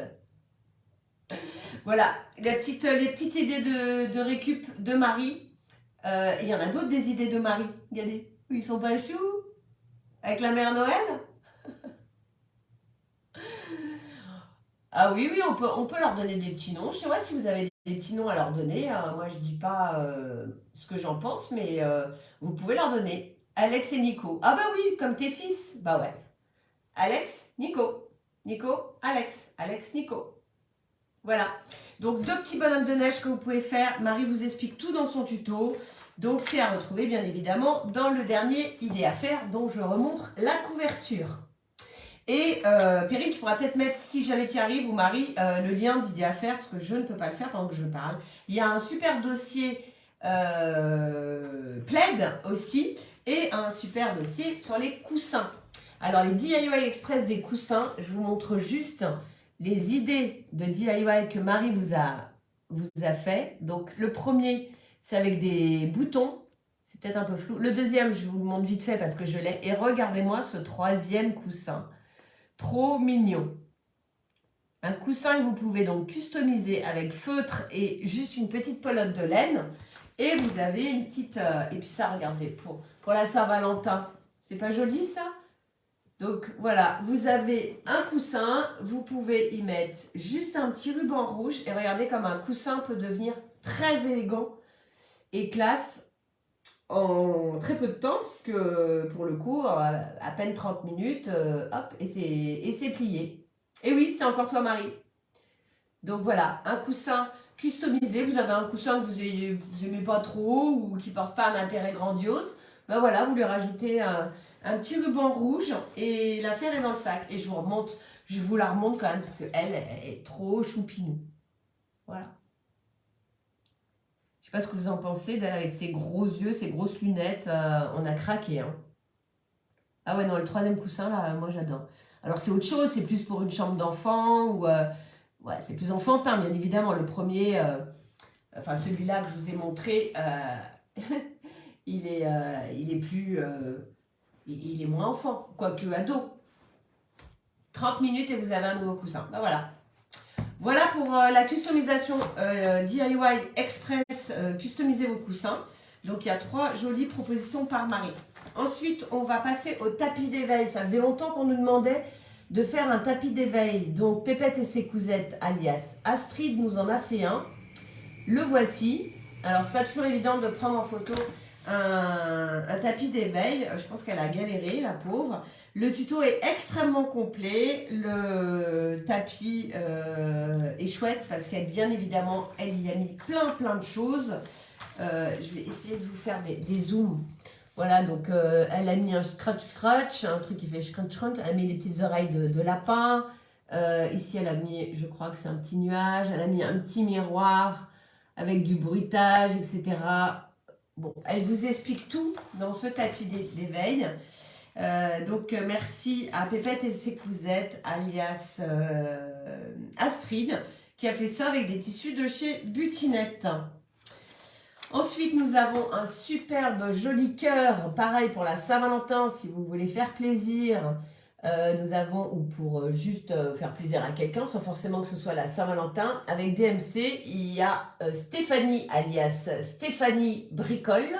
Voilà, les petites idées de récup de Marie. Il y en a d'autres des idées de Marie. Regardez, ils sont pas choux avec la mère Noël. Ah oui, oui, on peut leur donner des petits noms. Je sais pas si vous avez des petits noms à leur donner. Moi, je dis pas ce que j'en pense, mais vous pouvez leur donner. Alex et Nico. Ah bah oui, comme tes fils. Bah ouais. Alex, Nico. Nico, Alex. Alex, Nico. Voilà. Donc, deux petits bonhommes de neige que vous pouvez faire. Marie vous explique tout dans son tuto. Donc, c'est à retrouver, bien évidemment, dans le dernier idée à faire, dont je remontre la couverture. Et Perrine, tu pourras peut-être mettre, si jamais tu y arrives, ou Marie, le lien d'idée à faire, parce que je ne peux pas le faire pendant que je parle. Il y a un super dossier plaid aussi, et un super dossier sur les coussins. Alors, les DIY Express des coussins, je vous montre juste les idées de DIY que Marie vous a fait. Donc, le premier, c'est avec des boutons. C'est peut-être un peu flou. Le deuxième, je vous le montre vite fait parce que je l'ai. Et regardez-moi ce troisième coussin. Trop mignon. Un coussin que vous pouvez donc customiser avec feutre et juste une petite pelote de laine. Et vous avez une petite... et puis ça, regardez, pour la Saint-Valentin. C'est pas joli ça? Donc voilà, vous avez un coussin. Vous pouvez y mettre juste un petit ruban rouge. Et regardez comme un coussin peut devenir très élégant et classe en très peu de temps, puisque pour le coup, à peine 30 minutes, hop, et c'est plié. Et oui, c'est encore toi, Marie. Donc voilà, un coussin customisé. Vous avez un coussin que vous aimez pas trop ou qui porte pas un intérêt grandiose. Ben voilà, vous lui rajoutez un petit ruban rouge et l'affaire est dans le sac. Et je vous la remonte quand même parce qu'elle est trop choupinou. Voilà. Je sais pas ce que vous en pensez d'elle avec ses gros yeux, ses grosses lunettes. On a craqué. Hein. Ah ouais, non, le troisième coussin, là, moi j'adore. Alors c'est autre chose, c'est plus pour une chambre d'enfant ou... ouais, c'est plus enfantin, bien évidemment. Le premier, enfin celui-là que je vous ai montré, il est plus... il est moins enfant, quoique ado. 30 minutes et vous avez un nouveau coussin. Ben voilà. Voilà pour la customisation DIY Express, customiser vos coussins. Donc il y a 3 jolies propositions par Marie. Ensuite, on va passer au tapis d'éveil. Ça faisait longtemps qu'on nous demandait de faire un tapis d'éveil. Donc Pépette et ses cousettes, alias Astrid, nous en a fait un. Le voici. Alors c'est pas toujours évident de prendre en photo un tapis d'éveil. Je pense qu'elle a galéré, la pauvre. Le tuto est extrêmement complet. Le tapis est chouette parce qu'elle, bien évidemment, elle y a mis plein de choses. Je vais essayer de vous faire des zooms. Voilà, donc elle a mis un scratch, un truc qui fait scratch. Elle a mis des petites oreilles de lapin. Ici, elle a mis, je crois que c'est un petit nuage. Elle a mis un petit miroir avec du bruitage, etc. Bon, elle vous explique tout dans ce tapis d'éveil. Donc, merci à Pépette et ses cousettes, alias Astrid, qui a fait ça avec des tissus de chez Butinette. Ensuite, nous avons un superbe joli cœur, pareil pour la Saint-Valentin, si vous voulez faire plaisir. Nous avons, ou pour juste faire plaisir à quelqu'un, sans forcément que ce soit la Saint-Valentin, avec DMC, il y a Stéphanie, alias Stéphanie Bricole,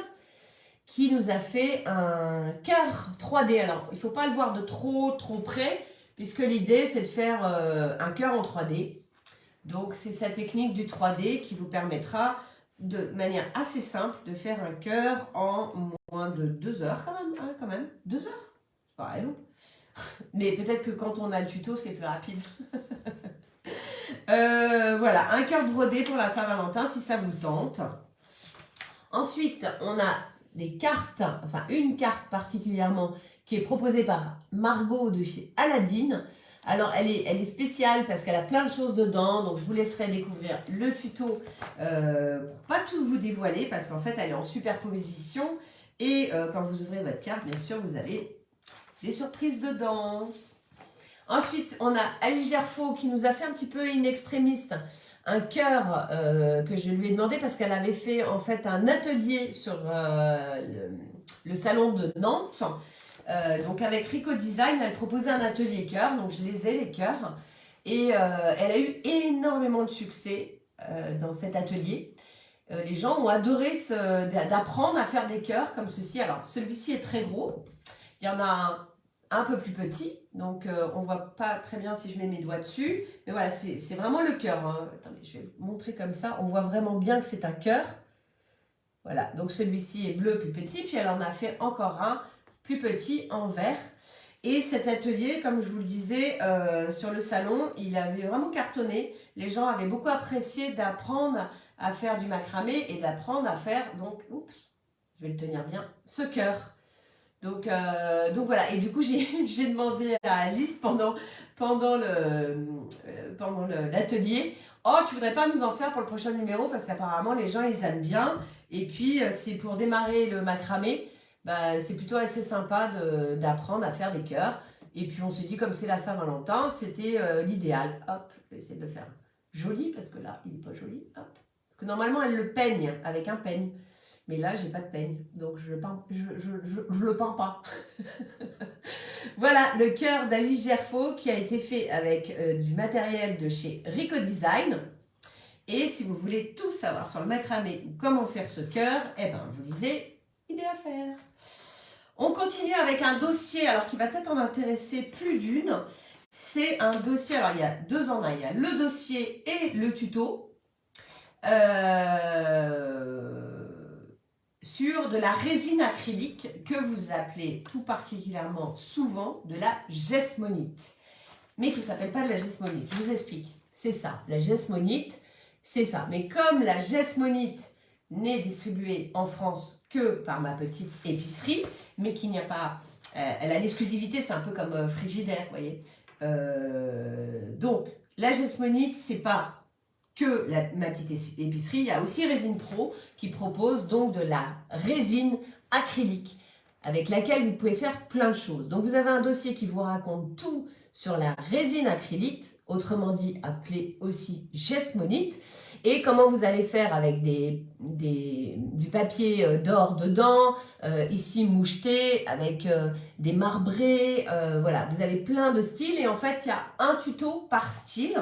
qui nous a fait un cœur 3D. Alors, il ne faut pas le voir de trop près, puisque l'idée, c'est de faire un cœur en 3D. Donc, c'est sa technique du 3D qui vous permettra, de manière assez simple, de faire un cœur en moins de 2 heures, quand même. 2 heures, c'est pas long. Mais peut-être que quand on a le tuto, c'est plus rapide. Voilà, un cœur brodé pour la Saint-Valentin, si ça vous tente. Ensuite, on a des cartes, enfin une carte particulièrement, qui est proposée par Margot de chez Aladdin. Alors, elle est spéciale parce qu'elle a plein de choses dedans. Donc, je vous laisserai découvrir le tuto pour pas tout vous dévoiler parce qu'en fait, elle est en superposition. Et quand vous ouvrez votre carte, bien sûr, vous avez des surprises dedans. Ensuite, on a Alice Gerfaux qui nous a fait un petit peu in extremis un cœur que je lui ai demandé parce qu'elle avait fait en fait un atelier sur le salon de Nantes. Donc avec Rico Design, elle proposait un atelier cœur, donc je les ai les cœurs. Et elle a eu énormément de succès dans cet atelier. Les gens ont adoré d'apprendre à faire des cœurs comme ceci. Alors celui-ci est très gros, il y en a un peu plus petit, donc on voit pas très bien si je mets mes doigts dessus, mais voilà, c'est vraiment le cœur, hein. Attendez, je vais vous montrer comme ça, on voit vraiment bien que c'est un cœur. Voilà, donc celui-ci est bleu plus petit, puis elle en a fait encore un plus petit en vert. Et cet atelier, comme je vous le disais, sur le salon, il avait vraiment cartonné. Les gens avaient beaucoup apprécié d'apprendre à faire du macramé et d'apprendre à faire, donc, oups, je vais le tenir bien, ce cœur. Donc voilà, et du coup j'ai demandé à Alice pendant l'atelier, oh tu voudrais pas nous en faire pour le prochain numéro parce qu'apparemment les gens ils aiment bien et puis c'est pour démarrer le macramé, bah, c'est plutôt assez sympa d'apprendre à faire des cœurs et puis on s'est dit comme c'est la Saint-Valentin c'était l'idéal. Hop, je vais essayer de le faire joli parce que là il n'est pas joli, hop. Parce que normalement elle le peigne avec un peigne. Mais là, j'ai pas de peigne, donc je le peins pas. Voilà le cœur d'Alice Gerfaux qui a été fait avec du matériel de chez Rico Design. Et si vous voulez tout savoir sur le macramé ou comment faire ce cœur, eh ben, vous lisez Idée à faire. On continue avec un dossier, alors qui va peut-être en intéresser plus d'une. C'est un dossier, alors il y a deux en un, il y a le dossier et le tuto. Sur de la résine acrylique que vous appelez tout particulièrement souvent de la gesmonite, mais qui ne s'appelle pas de la gesmonite. Je vous explique. C'est ça, la gesmonite, c'est ça. Mais comme la gesmonite n'est distribuée en France que par ma petite épicerie, mais qu'il n'y a pas... elle a l'exclusivité, c'est un peu comme Frigidaire, vous voyez. Donc, la gesmonite, c'est pas que ma petite épicerie, il y a aussi Résine Pro qui propose donc de la résine acrylique avec laquelle vous pouvez faire plein de choses. Donc vous avez un dossier qui vous raconte tout sur la résine acrylique, autrement dit appelée aussi gesmonite, et comment vous allez faire avec du papier d'or dedans, ici moucheté, avec des marbrés, voilà, vous avez plein de styles et en fait il y a un tuto par style.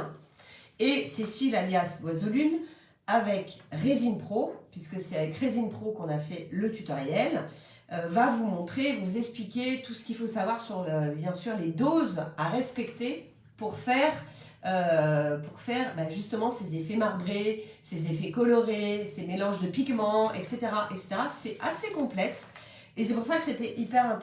Et Cécile, alias Oiseau-Lune, avec Résine Pro, puisque c'est avec Résine Pro qu'on a fait le tutoriel, va vous montrer, vous expliquer tout ce qu'il faut savoir sur, bien sûr, les doses à respecter pour faire justement ces effets marbrés, ces effets colorés, ces mélanges de pigments, etc. etc. C'est assez complexe et c'est pour ça que c'était hyper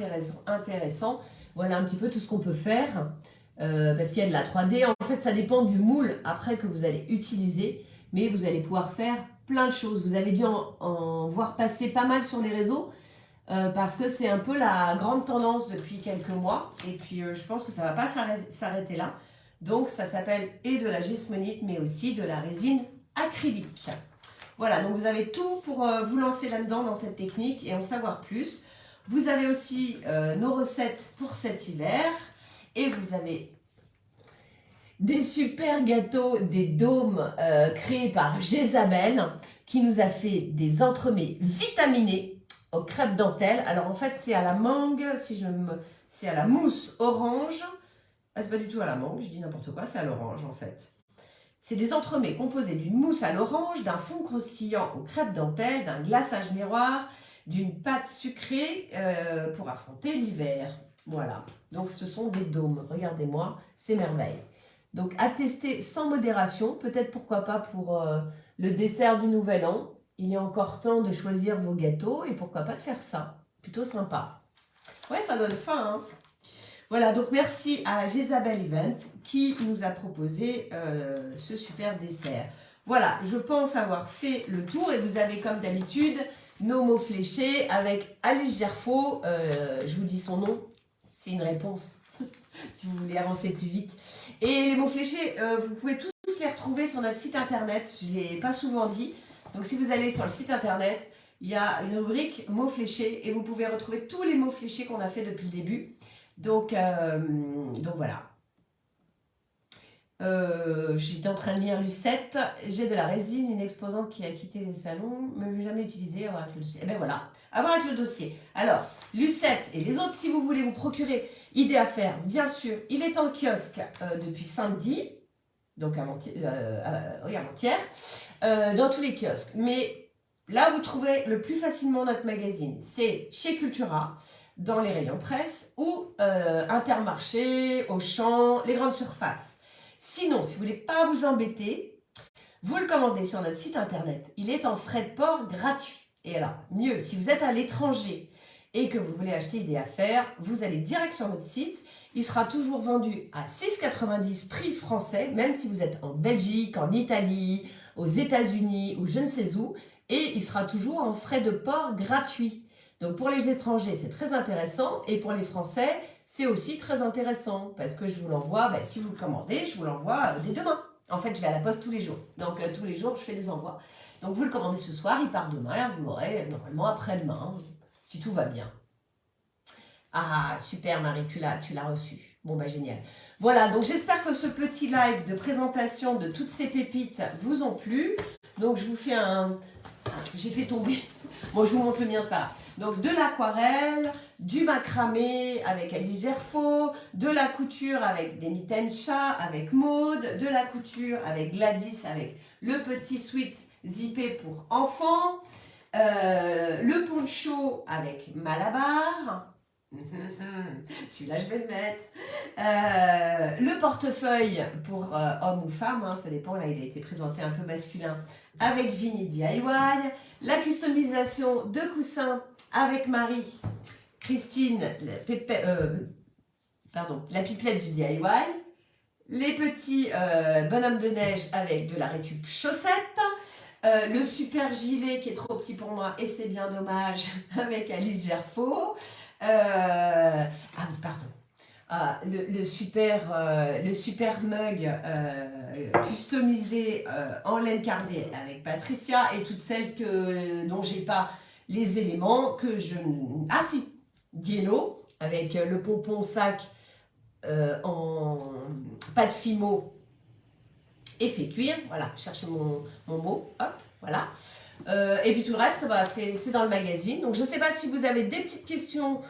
intéressant. Voilà un petit peu tout ce qu'on peut faire. Parce qu'il y a de la 3D, en fait ça dépend du moule après que vous allez utiliser, mais vous allez pouvoir faire plein de choses. Vous avez dû en voir passer pas mal sur les réseaux parce que c'est un peu la grande tendance depuis quelques mois et puis je pense que ça ne va pas s'arrêter là. Donc ça s'appelle et de la gesmonite mais aussi de la résine acrylique. Voilà, donc vous avez tout pour vous lancer là-dedans dans cette technique et en savoir plus. Vous avez aussi nos recettes pour cet hiver. Et vous avez des super gâteaux, des dômes créés par Jézabel qui nous a fait des entremets vitaminés aux crêpes dentelles. Alors en fait c'est à la mangue, c'est à la mousse orange. Ah, c'est pas du tout à la mangue, je dis n'importe quoi, c'est à l'orange en fait. C'est des entremets composés d'une mousse à l'orange, d'un fond croustillant aux crêpes dentelles, d'un glaçage miroir, d'une pâte sucrée pour affronter l'hiver. Voilà, donc ce sont des dômes, regardez-moi, c'est merveille. Donc à tester sans modération, peut-être pourquoi pas pour le dessert du Nouvel An. Il est encore temps de choisir vos gâteaux et pourquoi pas de faire ça, plutôt sympa. Ouais, ça donne faim, hein. Voilà, donc merci à Jézabel Event qui nous a proposé ce super dessert. Voilà, je pense avoir fait le tour et vous avez comme d'habitude nos mots fléchés avec Alice Gerfaux, je vous dis son nom. C'est une réponse, si vous voulez avancer plus vite. Et les mots fléchés, vous pouvez tous les retrouver sur notre site internet. Je ne l'ai pas souvent dit. Donc si vous allez sur le site internet, il y a une rubrique mots fléchés et vous pouvez retrouver tous les mots fléchés qu'on a fait depuis le début. Donc voilà. J'étais en train de lire Lucette. J'ai de la résine, une exposante qui a quitté les salons, mais je l'ai jamais utilisé. Avoir avec le dossier. Et ben voilà, avoir avec le dossier. Alors, Lucette et les autres, si vous voulez vous procurer Idée à faire, bien sûr, il est en kiosque depuis samedi, donc oui, avant-hier, dans tous les kiosques. Mais là, vous trouverez le plus facilement notre magazine. C'est chez Cultura, dans les rayons presse, ou Intermarché, Auchan, les grandes surfaces. Sinon, si vous voulez pas vous embêter, vous le commandez sur notre site internet. Il est en frais de port gratuit. Et alors, mieux, si vous êtes à l'étranger et que vous voulez acheter Idée à faire, vous allez direct sur notre site. Il sera toujours vendu à 6,90 prix français, même si vous êtes en Belgique, en Italie, aux États-Unis ou je ne sais où. Et il sera toujours en frais de port gratuit. Donc pour les étrangers, c'est très intéressant. Et pour les Français, c'est aussi très intéressant parce que je vous l'envoie, si vous le commandez, je vous l'envoie dès demain. En fait, je vais à la poste tous les jours. Donc tous les jours, je fais des envois. Donc vous le commandez ce soir, il part demain, vous l'aurez normalement après-demain, si tout va bien. Ah, super Marie, tu l'as reçu. Bon, génial. Voilà, donc j'espère que ce petit live de présentation de toutes ces pépites vous ont plu. Donc je vous fais j'ai fait tomber. Bon, je vous montre le mien, c'est pas grave. Donc de l'aquarelle, du macramé avec Alice Gerfaux, de la couture avec des mitaines chat avec Maude, de la couture avec Gladys avec le petit sweat zippé pour enfants, le poncho avec Malabar. Celui-là, je vais le mettre. Le portefeuille pour homme ou femme, ça dépend. Là, il a été présenté un peu masculin avec Vinny DIY. La customisation de coussins avec Marie, Christine, la pipelette du DIY. Les petits bonhommes de neige avec de la récup chaussettes. Le super gilet qui est trop petit pour moi et c'est bien dommage avec Alice Gerfaux. Oui, pardon. Le super mug customisé en laine cardée avec Patricia et toutes celles dont j'ai pas les éléments que je... Ah si, Diello avec le pompon sac en pâte fimo effet cuir, voilà, cherchez mon mot, hop, voilà. Et puis tout le reste, c'est dans le magazine. Donc je ne sais pas si vous avez des petites questions.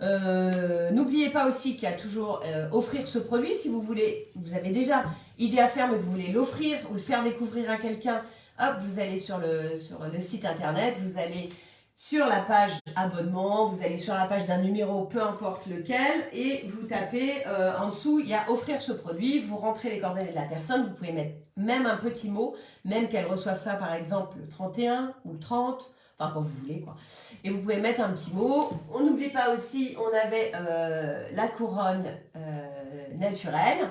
N'oubliez pas aussi qu'il y a toujours offrir ce produit. Si vous voulez, vous avez déjà Idée à faire, mais vous voulez l'offrir ou le faire découvrir à quelqu'un, hop, vous allez sur le site internet, vous allez sur la page abonnement, vous allez sur la page d'un numéro, peu importe lequel, et vous tapez en dessous, il y a offrir ce produit, vous rentrez les coordonnées de la personne, vous pouvez mettre même un petit mot, même qu'elle reçoive ça par exemple le 31 ou le 30, enfin quand vous voulez quoi. Et vous pouvez mettre un petit mot. On n'oublie pas aussi, on avait la couronne naturelle.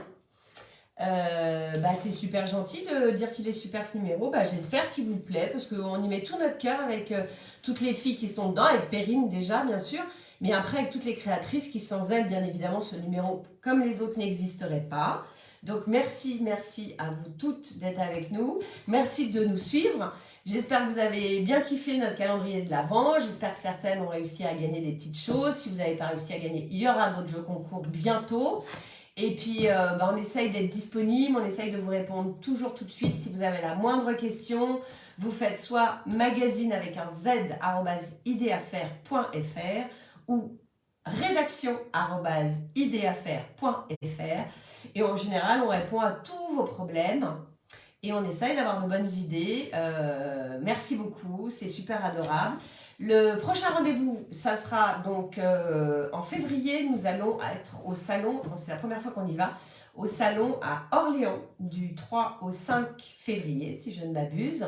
C'est super gentil de dire qu'il est super ce numéro. J'espère qu'il vous plaît parce qu'on y met tout notre cœur avec toutes les filles qui sont dedans, avec Perrine déjà bien sûr, mais après avec toutes les créatrices qui sans elles bien évidemment ce numéro comme les autres n'existerait pas. Donc merci à vous toutes d'être avec nous, merci de nous suivre. J'espère que vous avez bien kiffé notre calendrier de l'Avent, j'espère que certaines ont réussi à gagner des petites choses. Si vous n'avez pas réussi à gagner, il y aura d'autres jeux concours bientôt. Et puis, on essaye d'être disponible, on essaye de vous répondre toujours tout de suite. Si vous avez la moindre question, vous faites soit magazine avec un z @ideafaire.fr ou rédaction @ideafaire.fr. Et en général, on répond à tous vos problèmes et on essaye d'avoir de bonnes idées. Merci beaucoup, c'est super adorable. Le prochain rendez-vous, ça sera donc en février. Nous allons être au salon, c'est la première fois qu'on y va, au salon à Orléans du 3 au 5 février, si je ne m'abuse.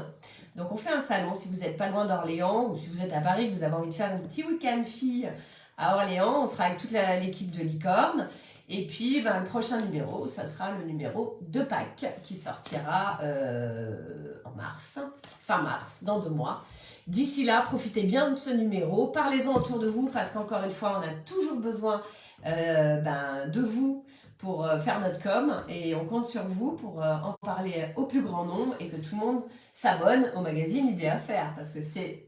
Donc on fait un salon, si vous n'êtes pas loin d'Orléans ou si vous êtes à Paris, que vous avez envie de faire un petit week-end fille à Orléans, on sera avec toute l'équipe de Licorne. Et puis le prochain numéro, ça sera le numéro de Pâques qui sortira en mars, fin mars, dans 2 mois. D'ici là, profitez bien de ce numéro, parlez-en autour de vous parce qu'encore une fois, on a toujours besoin de vous pour faire notre com et on compte sur vous pour en parler au plus grand nombre et que tout le monde s'abonne au magazine Idée à faire parce que c'est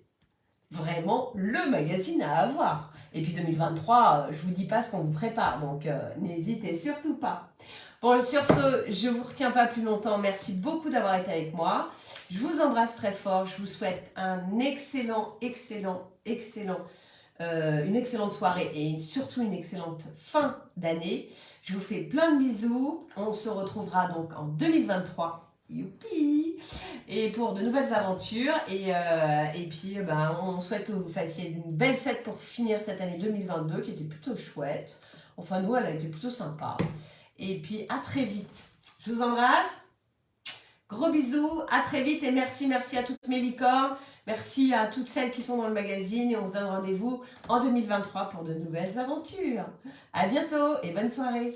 vraiment le magazine à avoir. Et puis 2023, je vous dis pas ce qu'on vous prépare, donc n'hésitez surtout pas. Bon, sur ce, je ne vous retiens pas plus longtemps. Merci beaucoup d'avoir été avec moi. Je vous embrasse très fort. Je vous souhaite une excellente soirée et surtout une excellente fin d'année. Je vous fais plein de bisous. On se retrouvera donc en 2023. Youpi! Et pour de nouvelles aventures. Et puis, on souhaite que vous fassiez une belle fête pour finir cette année 2022 qui était plutôt chouette. Enfin, nous, elle a été plutôt sympa. Et puis, à très vite. Je vous embrasse. Gros bisous. À très vite. Et merci à toutes mes licornes. Merci à toutes celles qui sont dans le magazine. Et on se donne rendez-vous en 2023 pour de nouvelles aventures. À bientôt et bonne soirée.